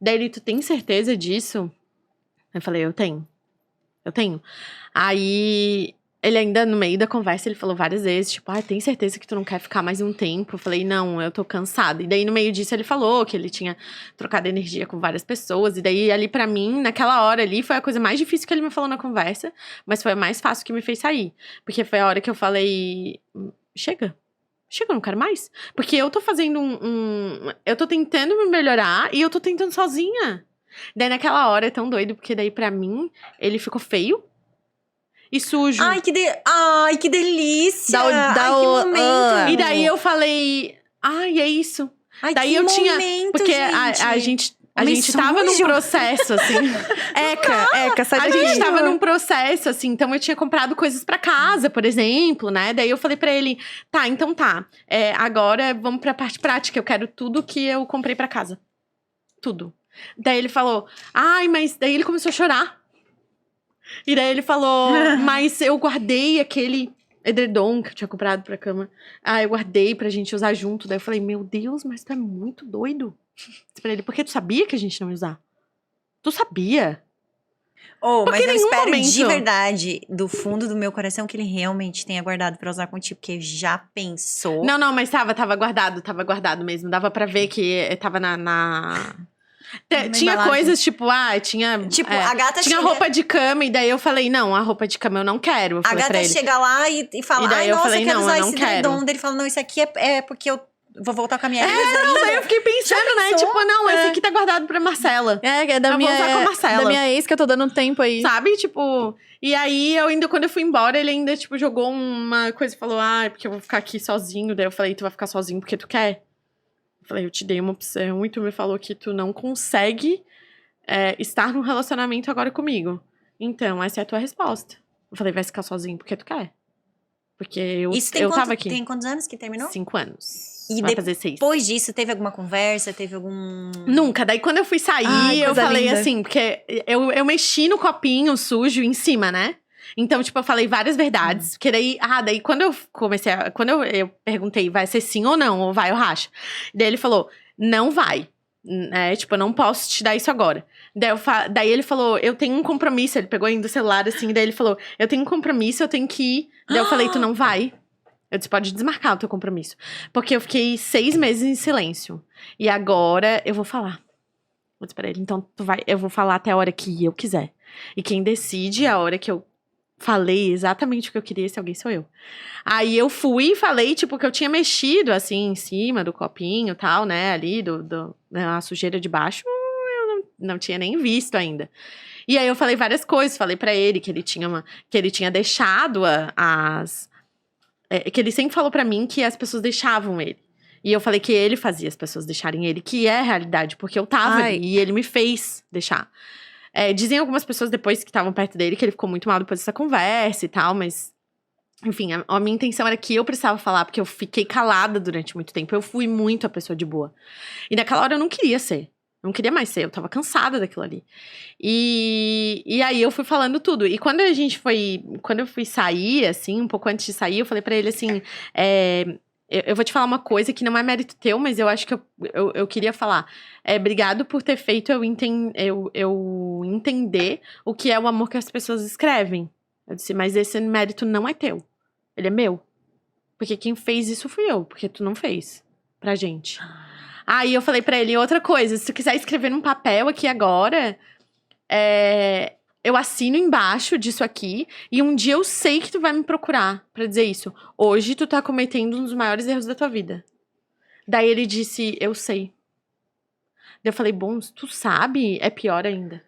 [SPEAKER 3] Daí ele, tu tem certeza disso? Eu falei, eu tenho. Aí… Ele ainda, no meio da conversa, ele falou várias vezes, tipo, tem certeza que tu não quer ficar mais um tempo? Eu falei, não, eu tô cansada. E daí, no meio disso, ele falou que ele tinha trocado energia com várias pessoas. E daí, ali pra mim, naquela hora ali, foi a coisa mais difícil que ele me falou na conversa. Mas foi a mais fácil que me fez sair. Porque foi a hora que eu falei, chega, eu não quero mais. Porque eu tô fazendo eu tô tentando me melhorar e eu tô tentando sozinha. Daí, naquela hora, é tão doido, porque daí, pra mim, ele ficou feio. E sujo.
[SPEAKER 2] Ai, que delícia!
[SPEAKER 1] Que
[SPEAKER 2] momento!
[SPEAKER 3] E daí eu falei, é isso.
[SPEAKER 2] Ai,
[SPEAKER 3] daí
[SPEAKER 2] que
[SPEAKER 3] eu tinha.
[SPEAKER 2] momento,
[SPEAKER 3] Porque
[SPEAKER 2] gente.
[SPEAKER 3] a gente tava num processo, assim.
[SPEAKER 1] Eca, sai
[SPEAKER 3] A
[SPEAKER 1] daqui.
[SPEAKER 3] gente tava num processo, assim. Então eu tinha comprado coisas pra casa, por exemplo, né? Daí eu falei pra ele, então tá. Agora vamos pra parte prática. Eu quero tudo que eu comprei pra casa. Tudo. Daí ele falou, mas daí ele começou a chorar. E daí ele falou, mas eu guardei aquele edredom que eu tinha comprado pra cama. Eu guardei pra gente usar junto. Daí eu falei, meu Deus, mas tu é muito doido. Pra ele, porque tu sabia que a gente não ia usar? Tu sabia?
[SPEAKER 2] Mas eu espero
[SPEAKER 3] momento…
[SPEAKER 2] de verdade, do fundo do meu coração, que ele realmente tenha guardado pra usar contigo, porque já pensou…
[SPEAKER 3] Não, mas tava guardado mesmo. Dava pra ver que tava tinha
[SPEAKER 2] embalagem.
[SPEAKER 3] coisas, tipo, tinha…
[SPEAKER 2] Tipo, a gata
[SPEAKER 3] tinha
[SPEAKER 2] chega…
[SPEAKER 3] roupa de cama, e daí eu falei, não, a roupa de cama eu não quero. Eu
[SPEAKER 2] A
[SPEAKER 3] falei pra
[SPEAKER 2] gata
[SPEAKER 3] ele.
[SPEAKER 2] chega lá e fala,
[SPEAKER 3] E daí eu
[SPEAKER 2] nossa,
[SPEAKER 3] falei,
[SPEAKER 2] eu quero
[SPEAKER 3] não,
[SPEAKER 2] usar
[SPEAKER 3] eu não
[SPEAKER 2] esse
[SPEAKER 3] quero.
[SPEAKER 2] edredom. Daí ele fala, não, isso aqui é porque eu vou voltar com a minha ex
[SPEAKER 3] Daí eu fiquei pensando, né?
[SPEAKER 2] pensou?
[SPEAKER 3] Tipo, não, esse aqui tá guardado pra Marcela.
[SPEAKER 1] É da
[SPEAKER 3] Eu vou usar com a Marcela.
[SPEAKER 1] da minha ex que eu tô dando um tempo aí.
[SPEAKER 3] Sabe? Tipo… E aí, quando eu fui embora, ele ainda, tipo, jogou uma coisa e falou, porque eu vou ficar aqui sozinho. Daí eu falei, tu vai ficar sozinho porque tu quer? Eu falei, eu te dei uma opção e tu me falou que tu não consegue estar num relacionamento agora comigo. Então, essa é a tua resposta. Eu falei, vai ficar sozinho porque tu quer. Porque eu tava aqui.
[SPEAKER 2] Tem quantos anos que terminou?
[SPEAKER 3] 5 anos.
[SPEAKER 2] E
[SPEAKER 3] vai fazer 6.
[SPEAKER 2] Depois disso, teve alguma conversa? Teve algum…
[SPEAKER 3] Nunca. Daí, quando eu fui sair, eu
[SPEAKER 1] coisa
[SPEAKER 3] falei
[SPEAKER 1] linda.
[SPEAKER 3] assim… Porque eu mexi no copinho sujo em cima, né? Então, tipo, eu falei várias verdades. Porque daí quando eu comecei quando eu perguntei, vai ser sim ou não? Ou vai ou racha? Daí ele falou, não vai. Tipo, eu não posso te dar isso agora. Daí ele falou, eu tenho um compromisso. Ele pegou ainda o celular, assim. Daí ele falou, eu tenho um compromisso, eu tenho que ir. Daí eu falei, tu não vai. Eu disse, pode desmarcar o teu compromisso. Porque eu fiquei 6 meses em silêncio. E agora eu vou falar. Eu disse pra ele, então eu vou falar até a hora que eu quiser. E quem decide a hora que eu falei exatamente o que eu queria, se alguém sou eu. Aí eu fui e falei, tipo, que eu tinha mexido, assim, em cima do copinho e tal, né, ali, a sujeira de baixo, eu não tinha nem visto ainda. E aí eu falei várias coisas, falei pra ele que ele tinha deixado que ele sempre falou pra mim que as pessoas deixavam ele. E eu falei que ele fazia as pessoas deixarem ele, que é a realidade, porque eu tava ali e ele me fez deixar. Dizem algumas pessoas depois que estavam perto dele que ele ficou muito mal depois dessa conversa e tal, mas... Enfim, a minha intenção era que eu precisava falar, porque eu fiquei calada durante muito tempo. Eu fui muito a pessoa de boa. E naquela hora eu não queria ser. Não queria mais ser, eu tava cansada daquilo ali. E aí eu fui falando tudo. E quando eu fui sair, assim, um pouco antes de sair, eu falei pra ele assim: eu vou te falar uma coisa que não é mérito teu, mas eu acho que eu queria falar. Obrigado por ter feito eu entender o que é o amor que as pessoas escrevem. Eu disse, mas esse mérito não é teu. Ele é meu. Porque quem fez isso fui eu, porque tu não fez pra gente. Aí eu falei pra ele, outra coisa, se tu quiser escrever num papel aqui agora, eu assino embaixo disso aqui, e um dia eu sei que tu vai me procurar pra dizer isso. Hoje tu tá cometendo um dos maiores erros da tua vida. Daí ele disse, eu sei. Daí eu falei, bom, se tu sabe, é pior ainda.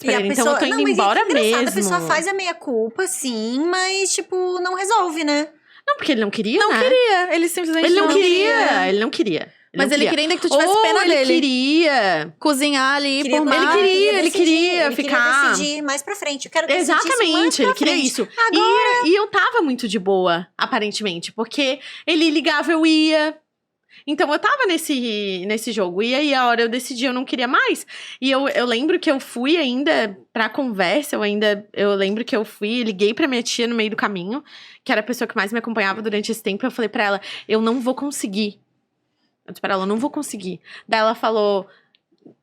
[SPEAKER 2] E a
[SPEAKER 3] então
[SPEAKER 2] pessoa,
[SPEAKER 3] eu tô indo embora mesmo.
[SPEAKER 2] A pessoa faz a meia-culpa, sim, mas, tipo, não resolve, né?
[SPEAKER 3] Não, porque ele não queria,
[SPEAKER 1] Não
[SPEAKER 3] né?
[SPEAKER 1] queria, ele simplesmente
[SPEAKER 3] Ele não queria.
[SPEAKER 1] Mas ele queria ainda que tu tivesse
[SPEAKER 3] Ou
[SPEAKER 1] pena
[SPEAKER 3] ele
[SPEAKER 1] dele.
[SPEAKER 3] queria
[SPEAKER 1] Cozinhar ali
[SPEAKER 2] Queria
[SPEAKER 1] por
[SPEAKER 2] comer,
[SPEAKER 1] mais.
[SPEAKER 3] ele queria ficar...
[SPEAKER 2] Queria decidir mais pra frente. Eu quero decidir isso mais
[SPEAKER 3] Exatamente,
[SPEAKER 2] pra
[SPEAKER 3] ele queria
[SPEAKER 2] frente.
[SPEAKER 3] isso.
[SPEAKER 2] Agora...
[SPEAKER 3] E eu tava muito de boa, aparentemente. Porque ele ligava, eu ia. Então eu tava nesse jogo. E aí, a hora eu decidi, eu não queria mais. E eu lembro que eu fui ainda pra conversa. Eu lembro que eu fui, liguei pra minha tia no meio do caminho, que era a pessoa que mais me acompanhava durante esse tempo. Eu falei pra ela, eu não vou conseguir. Eu disse pra ela, eu não vou conseguir. Daí ela falou,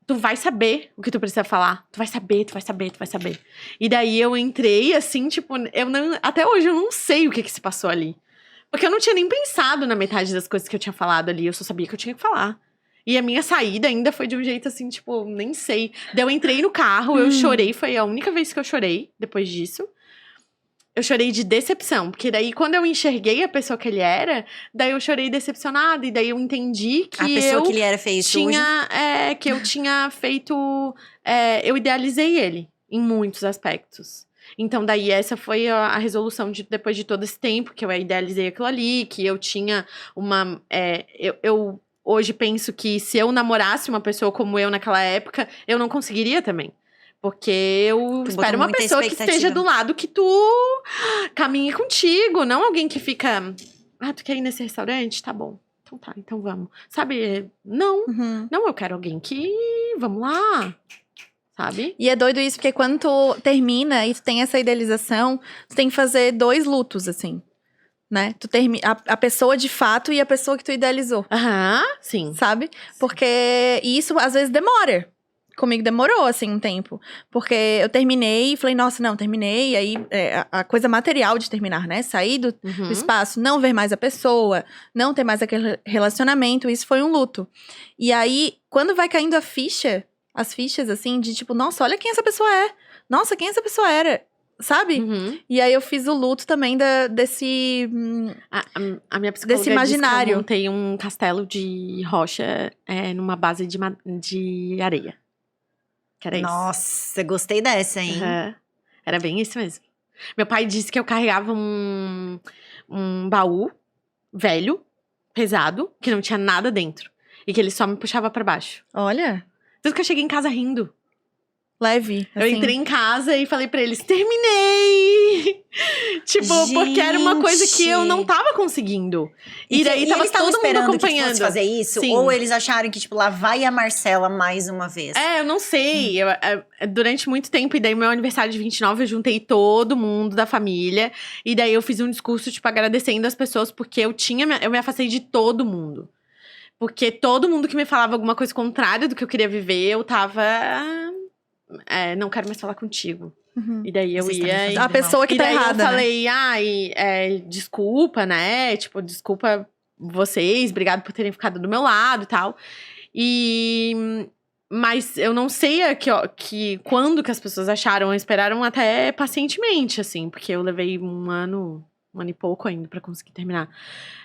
[SPEAKER 3] tu vai saber o que tu precisa falar. Tu vai saber. E daí eu entrei assim, tipo, até hoje eu não sei o que se passou ali. Porque eu não tinha nem pensado na metade das coisas que eu tinha falado ali. Eu só sabia que eu tinha que falar. E a minha saída ainda foi de um jeito assim, tipo, nem sei. Daí eu entrei no carro, eu chorei. Foi a única vez que eu chorei depois disso. Eu chorei de decepção. Porque daí, quando eu enxerguei a pessoa que ele era, daí eu chorei decepcionada. E daí eu entendi que
[SPEAKER 2] a pessoa que ele era fez
[SPEAKER 3] que eu tinha feito... eu idealizei ele em muitos aspectos. Então, daí, essa foi a resolução depois de todo esse tempo que eu idealizei aquilo ali, que eu tinha uma... eu hoje penso que se eu namorasse uma pessoa como eu naquela época, eu não conseguiria também. Porque eu espero uma pessoa que esteja do lado que tu caminhe contigo, não alguém que fica... tu quer ir nesse restaurante? Tá bom. Então tá, então vamos. Sabe? Não, não, eu quero alguém que... Vamos lá. Sabe?
[SPEAKER 1] E é doido isso, porque quando tu termina e tu tem essa idealização, tu tem que fazer 2 lutos, assim, né? Tu termina a pessoa de fato e a pessoa que tu idealizou.
[SPEAKER 3] Sim.
[SPEAKER 1] Sabe? Porque isso às vezes demora. Comigo demorou, assim, um tempo. Porque eu terminei e falei, nossa, não, terminei. E aí, a coisa material de terminar, né? Sair do espaço, não ver mais a pessoa, não ter mais aquele relacionamento. Isso foi um luto. E aí, quando vai caindo as fichas, assim, de tipo, nossa, olha quem essa pessoa é. Nossa, quem essa pessoa era. Sabe? E aí eu fiz o luto também desse...
[SPEAKER 3] A minha psicóloga
[SPEAKER 1] desse imaginário.
[SPEAKER 3] Disse que eu montei um castelo de rocha numa base de areia. Que era
[SPEAKER 2] Nossa, gostei dessa, hein?
[SPEAKER 3] Era bem isso mesmo. Meu pai disse que eu carregava um baú velho, pesado, que não tinha nada dentro. E que ele só me puxava pra baixo.
[SPEAKER 1] Olha...
[SPEAKER 3] Tanto que eu cheguei em casa rindo.
[SPEAKER 1] Leve.
[SPEAKER 3] Eu entrei em casa e falei pra eles, terminei! Tipo, porque era uma coisa que eu não tava conseguindo. E daí tava todo mundo acompanhando.
[SPEAKER 2] Que tu fazer isso? Sim. Ou eles acharam que, tipo, lá vai a Marcela mais uma vez?
[SPEAKER 3] Eu não sei. Durante muito tempo, e daí meu aniversário de 29, eu juntei todo mundo da família. E daí eu fiz um discurso, tipo, agradecendo as pessoas, porque eu me afastei de todo mundo. Porque todo mundo que me falava alguma coisa contrária do que eu queria viver, eu tava... não quero mais falar contigo. E daí eu
[SPEAKER 2] Vocês
[SPEAKER 3] ia...
[SPEAKER 2] também
[SPEAKER 1] A pessoa que
[SPEAKER 3] E
[SPEAKER 1] tá
[SPEAKER 3] daí
[SPEAKER 1] errada,
[SPEAKER 3] eu
[SPEAKER 1] né?
[SPEAKER 3] falei, desculpa, né? Tipo, desculpa vocês, obrigado por terem ficado do meu lado e tal. Mas eu não sei quando que as pessoas acharam, esperaram até pacientemente, assim. Porque eu levei um ano e pouco ainda pra conseguir terminar.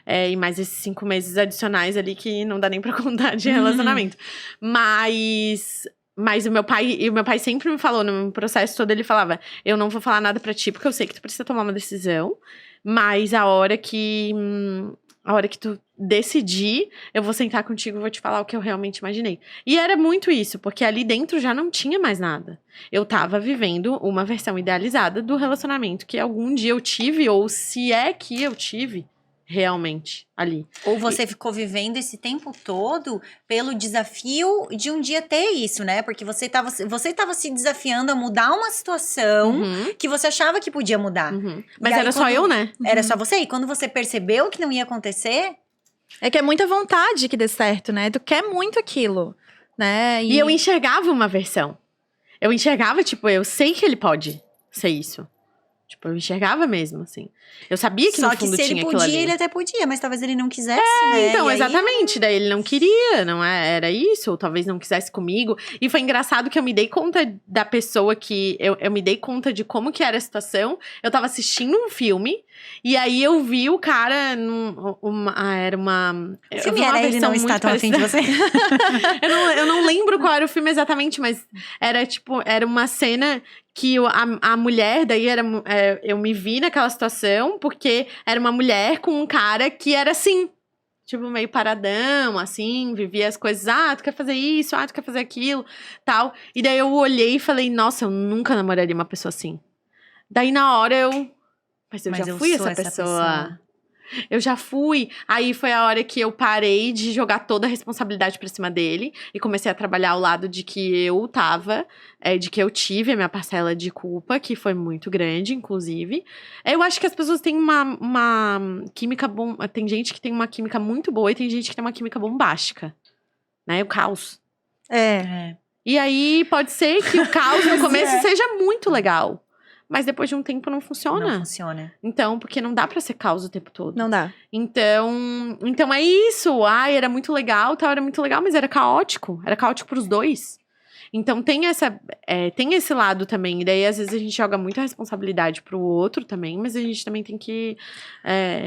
[SPEAKER 3] E mais esses 5 meses adicionais ali que não dá nem pra contar de relacionamento. Mas o meu pai sempre me falou, no processo todo, ele falava: eu não vou falar nada pra ti, porque eu sei que tu precisa tomar uma decisão. Mas a hora que tu decidir, eu vou sentar contigo e vou te falar o que eu realmente imaginei. E era muito isso, porque ali dentro já não tinha mais nada. Eu tava vivendo uma versão idealizada do relacionamento que algum dia eu tive, ou se é que eu tive realmente ali.
[SPEAKER 2] Ou você ficou vivendo esse tempo todo pelo desafio de um dia ter isso, né? Porque você tava se desafiando a mudar uma situação que você achava que podia mudar.
[SPEAKER 3] Mas
[SPEAKER 2] E aí,
[SPEAKER 3] era só eu, né?
[SPEAKER 2] Era só você. E quando você percebeu que não ia acontecer...
[SPEAKER 1] É que é muita vontade que dê certo, né? Tu quer muito aquilo, né?
[SPEAKER 3] E eu enxergava uma versão. Eu enxergava, tipo, eu sei que ele pode ser isso. Tipo, eu enxergava mesmo, assim. Eu sabia que no fundo tinha aquilo ali. Só que se ele podia,
[SPEAKER 2] ele até podia, mas talvez ele não quisesse, né?
[SPEAKER 3] Então,
[SPEAKER 2] e
[SPEAKER 3] exatamente.
[SPEAKER 2] Aí...
[SPEAKER 3] Daí ele não queria, não é? Era isso. Ou talvez não quisesse comigo. E foi engraçado que eu me dei conta da pessoa que... Eu me dei conta de como que era a situação. Eu tava assistindo um filme. E aí eu vi o cara era uma...
[SPEAKER 2] O filme era Ele Não Está Tão Afim de Você?
[SPEAKER 3] eu não lembro qual era o filme exatamente, mas era uma cena que a mulher, daí eu me vi naquela situação, porque era uma mulher com um cara que era assim, tipo, meio paradão, assim, vivia as coisas, tu quer fazer isso, tu quer fazer aquilo, tal. E daí eu olhei e falei, nossa, eu nunca namoraria uma pessoa assim. Daí na hora Mas eu já fui essa pessoa. Eu já fui. Aí foi a hora que eu parei de jogar toda a responsabilidade pra cima dele. E comecei a trabalhar ao lado de que de que eu tive a minha parcela de culpa, que foi muito grande, inclusive. Eu acho que as pessoas têm uma química tem gente que tem uma química muito boa e tem gente que tem uma química bombástica. Né? O caos. E aí pode ser que o caos no começo seja muito legal. Mas depois de um tempo não funciona.
[SPEAKER 2] Não funciona.
[SPEAKER 3] Então, porque não dá pra ser caos o tempo todo.
[SPEAKER 1] Não dá.
[SPEAKER 3] Então é isso. Era muito legal, era muito legal, mas era caótico. Era caótico pros dois. Então tem esse lado também. E daí, às vezes, a gente joga muita responsabilidade pro outro também, mas a gente também tem que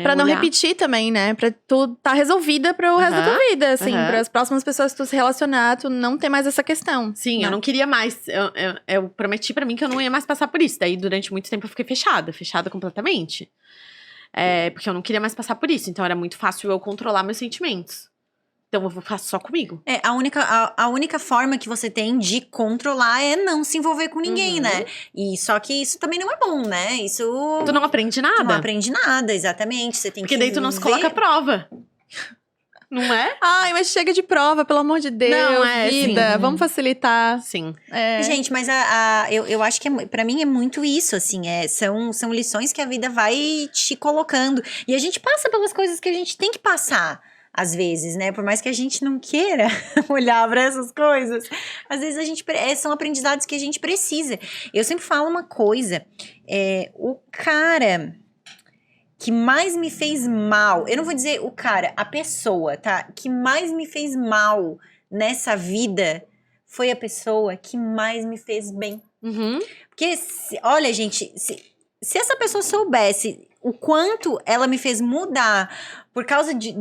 [SPEAKER 1] pra não repetir também, né? Pra tu tá resolvida pro resto da tua vida, assim. Pras próximas pessoas que tu se relacionar, tu não ter mais essa questão.
[SPEAKER 3] Sim,
[SPEAKER 1] né?
[SPEAKER 3] Eu não queria mais. Eu prometi pra mim que eu não ia mais passar por isso. Daí, durante muito tempo, eu fiquei fechada completamente. Porque eu não queria mais passar por isso. Então, era muito fácil eu controlar meus sentimentos. Então, eu vou ficar só comigo.
[SPEAKER 2] A única forma que você tem de controlar é não se envolver com ninguém, né? E só que isso também não é bom, né? Isso...
[SPEAKER 3] Tu não aprende nada.
[SPEAKER 2] Tu não aprende nada, exatamente. Você tem
[SPEAKER 3] Porque daí tu não se coloca à prova. Não é?
[SPEAKER 1] Ai, mas chega de prova, pelo amor de Deus.
[SPEAKER 3] Não,
[SPEAKER 1] vida.
[SPEAKER 3] Sim.
[SPEAKER 1] Vamos facilitar.
[SPEAKER 3] Sim.
[SPEAKER 2] Gente, mas eu acho que pra mim é muito isso, assim. São lições que a vida vai te colocando. E a gente passa pelas coisas que a gente tem que passar. Às vezes, né? Por mais que a gente não queira olhar pra essas coisas, às vezes são aprendizados que a gente precisa. Eu sempre falo uma coisa, o cara que mais me fez mal, eu não vou dizer o cara, a pessoa, tá? Que mais me fez mal nessa vida foi a pessoa que mais me fez bem. Porque, olha, gente, se essa pessoa soubesse o quanto ela me fez mudar por causa de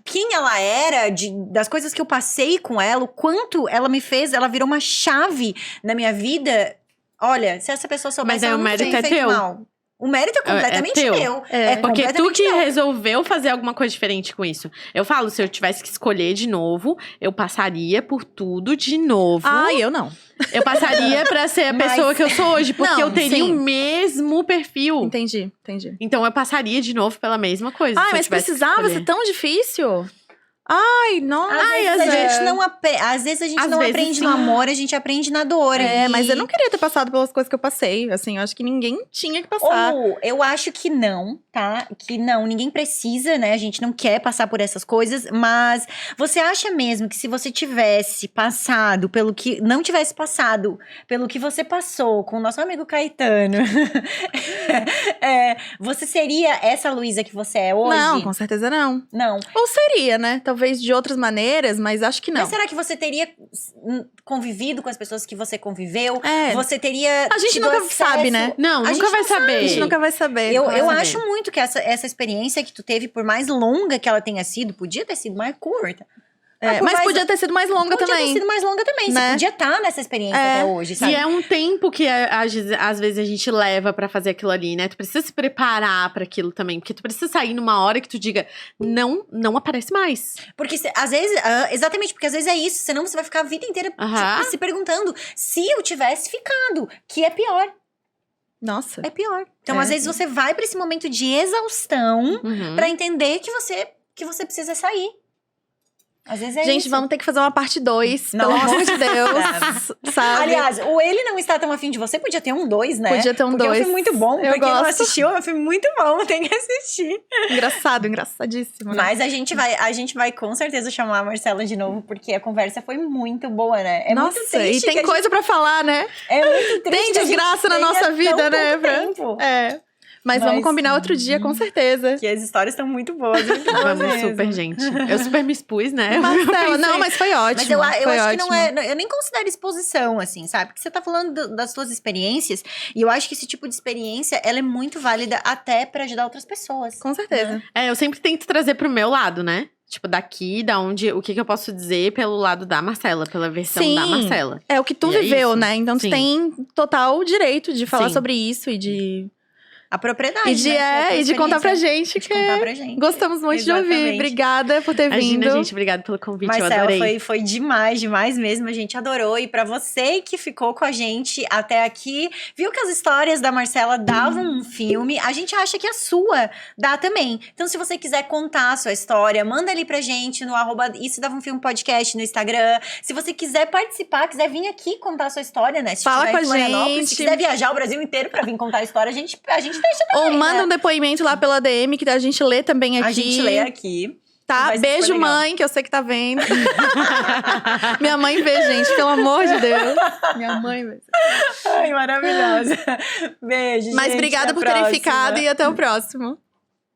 [SPEAKER 2] quem ela era, das coisas que eu passei com ela, o quanto ela me fez, ela virou uma chave na minha vida. Olha, se essa pessoa soubesse,
[SPEAKER 3] mas
[SPEAKER 2] ela
[SPEAKER 3] o mérito
[SPEAKER 2] não
[SPEAKER 3] é
[SPEAKER 2] feito
[SPEAKER 3] teu.
[SPEAKER 2] Mal. O mérito é completamente meu.
[SPEAKER 3] Porque tu que
[SPEAKER 2] meu.
[SPEAKER 3] resolveu fazer alguma coisa diferente com isso. Eu falo, se eu tivesse que escolher de novo, eu passaria por tudo de novo.
[SPEAKER 1] Eu não.
[SPEAKER 3] Eu passaria pra ser a pessoa que eu sou hoje, porque eu teria
[SPEAKER 1] sim.
[SPEAKER 3] o mesmo perfil.
[SPEAKER 1] Entendi.
[SPEAKER 3] Então eu passaria de novo pela mesma coisa.
[SPEAKER 1] Mas precisava ser tão difícil? Ai, nossa.
[SPEAKER 2] Às vezes a gente não aprende no amor, a gente aprende na dor.
[SPEAKER 1] Mas eu não queria ter passado pelas coisas que eu passei. Assim, eu acho que ninguém tinha que passar.
[SPEAKER 2] Ou eu acho que não, tá? tá? Que não, ninguém precisa, né? A gente não quer passar por essas coisas, mas você acha mesmo que se você tivesse passado pelo que... Não tivesse passado pelo que você passou com o nosso amigo Caetano, você seria essa Luísa que você é hoje?
[SPEAKER 1] Não, com certeza não.
[SPEAKER 2] Não.
[SPEAKER 1] Ou seria, né? Talvez de outras maneiras, mas acho que não.
[SPEAKER 2] Mas será que você teria convivido com as pessoas que você conviveu?
[SPEAKER 1] É.
[SPEAKER 2] Você teria
[SPEAKER 1] A gente
[SPEAKER 2] tido
[SPEAKER 1] nunca
[SPEAKER 2] acesso?
[SPEAKER 1] sabe, né?
[SPEAKER 3] Não,
[SPEAKER 2] A
[SPEAKER 3] nunca
[SPEAKER 2] gente
[SPEAKER 3] vai
[SPEAKER 2] não sabe.
[SPEAKER 3] saber.
[SPEAKER 1] A gente nunca vai saber.
[SPEAKER 2] Eu
[SPEAKER 3] vai saber.
[SPEAKER 2] acho muito que essa experiência que tu teve, por mais longa que ela tenha sido, podia ter sido mais curta.
[SPEAKER 1] Mas podia ter sido mais longa também.
[SPEAKER 2] Podia ter sido mais longa também.
[SPEAKER 1] Né?
[SPEAKER 2] Você podia estar nessa experiência até hoje, sabe?
[SPEAKER 3] E é um tempo que às vezes a gente leva pra fazer aquilo ali, né? Tu precisa se preparar pra aquilo também. Porque tu precisa sair numa hora que tu diga, não aparece mais.
[SPEAKER 2] Porque às vezes, exatamente, porque às vezes é isso. Senão você vai ficar a vida inteira se perguntando se eu tivesse ficado, que é pior.
[SPEAKER 1] Nossa.
[SPEAKER 2] É pior. Então, às vezes, você vai pra esse momento de exaustão pra entender que você precisa sair. Às vezes é
[SPEAKER 1] Gente,
[SPEAKER 2] isso.
[SPEAKER 1] vamos ter que fazer uma parte 2, pelo
[SPEAKER 2] Nossa.
[SPEAKER 1] amor de Deus, sabe?
[SPEAKER 2] Aliás, o Ele Não Está Tão Afim de Você podia ter um 2, né?
[SPEAKER 1] Podia ter um
[SPEAKER 2] Porque
[SPEAKER 1] 2.
[SPEAKER 2] é um filme muito bom.
[SPEAKER 1] Eu
[SPEAKER 2] Pra quem não
[SPEAKER 1] gosto.
[SPEAKER 2] assistiu, é um filme muito bom. Tem que assistir.
[SPEAKER 1] Engraçadíssimo. Né?
[SPEAKER 2] Mas a gente vai com certeza chamar a Marcela de novo, porque a conversa foi muito boa, né? É
[SPEAKER 1] Nossa,
[SPEAKER 2] muito triste.
[SPEAKER 1] e tem coisa pra falar, né?
[SPEAKER 2] É muito triste.
[SPEAKER 1] Tem
[SPEAKER 2] que a gente
[SPEAKER 1] desgraça na
[SPEAKER 2] tenha
[SPEAKER 1] nossa
[SPEAKER 2] tão
[SPEAKER 1] vida, né?
[SPEAKER 2] pouco tempo.
[SPEAKER 1] Mas vamos combinar outro dia, com certeza.
[SPEAKER 2] Que as histórias estão muito boas, muito boas
[SPEAKER 3] Vamos
[SPEAKER 2] mesmo.
[SPEAKER 3] super, gente. Eu super me expus, né?
[SPEAKER 1] Marcela, não, mas foi ótimo.
[SPEAKER 2] Mas eu
[SPEAKER 1] foi
[SPEAKER 2] acho
[SPEAKER 1] ótimo.
[SPEAKER 2] que não é. Eu nem considero exposição, assim, sabe? Porque você tá falando das suas experiências. E eu acho que esse tipo de experiência, ela é muito válida até pra ajudar outras pessoas.
[SPEAKER 1] Com certeza.
[SPEAKER 3] Eu sempre tento trazer pro meu lado, né? Tipo, daqui, da onde, o que eu posso dizer pelo lado da Marcela, pela versão
[SPEAKER 1] Sim.
[SPEAKER 3] da Marcela.
[SPEAKER 1] É o que tu
[SPEAKER 3] E é
[SPEAKER 1] viveu,
[SPEAKER 3] isso.
[SPEAKER 1] né? Então tu
[SPEAKER 3] Sim.
[SPEAKER 1] tem total direito de falar
[SPEAKER 3] Sim.
[SPEAKER 1] sobre isso e de.
[SPEAKER 2] A propriedade.
[SPEAKER 1] E de,
[SPEAKER 2] né?
[SPEAKER 1] e de contar pra gente.
[SPEAKER 2] De contar pra gente.
[SPEAKER 1] Gostamos muito de ouvir.
[SPEAKER 2] Exatamente.
[SPEAKER 1] Obrigada por ter vindo.
[SPEAKER 3] Imagina, gente, obrigada pelo convite, eu
[SPEAKER 2] Marcela,
[SPEAKER 3] adorei.
[SPEAKER 2] foi demais mesmo, a gente adorou. E pra você que ficou com a gente até aqui, viu que as histórias da Marcela davam um filme, a gente acha que a sua dá também. Então, se você quiser contar a sua história, manda ali pra gente no @Isso Dava um Filme Podcast no Instagram. Se você quiser participar, quiser vir aqui contar a sua história, né? Se
[SPEAKER 1] Fala
[SPEAKER 2] estiver
[SPEAKER 1] com
[SPEAKER 2] em
[SPEAKER 1] a
[SPEAKER 2] Florianópolis,
[SPEAKER 1] gente.
[SPEAKER 2] Se quiser viajar o Brasil inteiro pra vir contar a história, a gente deixa também,
[SPEAKER 1] Ou manda
[SPEAKER 2] né?
[SPEAKER 1] um depoimento lá pela DM que a gente lê também aqui.
[SPEAKER 2] A gente lê aqui.
[SPEAKER 1] Tá?
[SPEAKER 2] Vai ser
[SPEAKER 1] Beijo,
[SPEAKER 2] super legal.
[SPEAKER 1] mãe, que eu sei que tá vendo. Minha mãe vê, gente, pelo amor de Deus. Minha mãe vê.
[SPEAKER 2] Ai, maravilhosa. Beijo,
[SPEAKER 1] Mas
[SPEAKER 2] gente,
[SPEAKER 1] obrigada
[SPEAKER 2] até
[SPEAKER 1] por
[SPEAKER 2] a
[SPEAKER 1] terem
[SPEAKER 2] próxima.
[SPEAKER 1] ficado e até o próximo.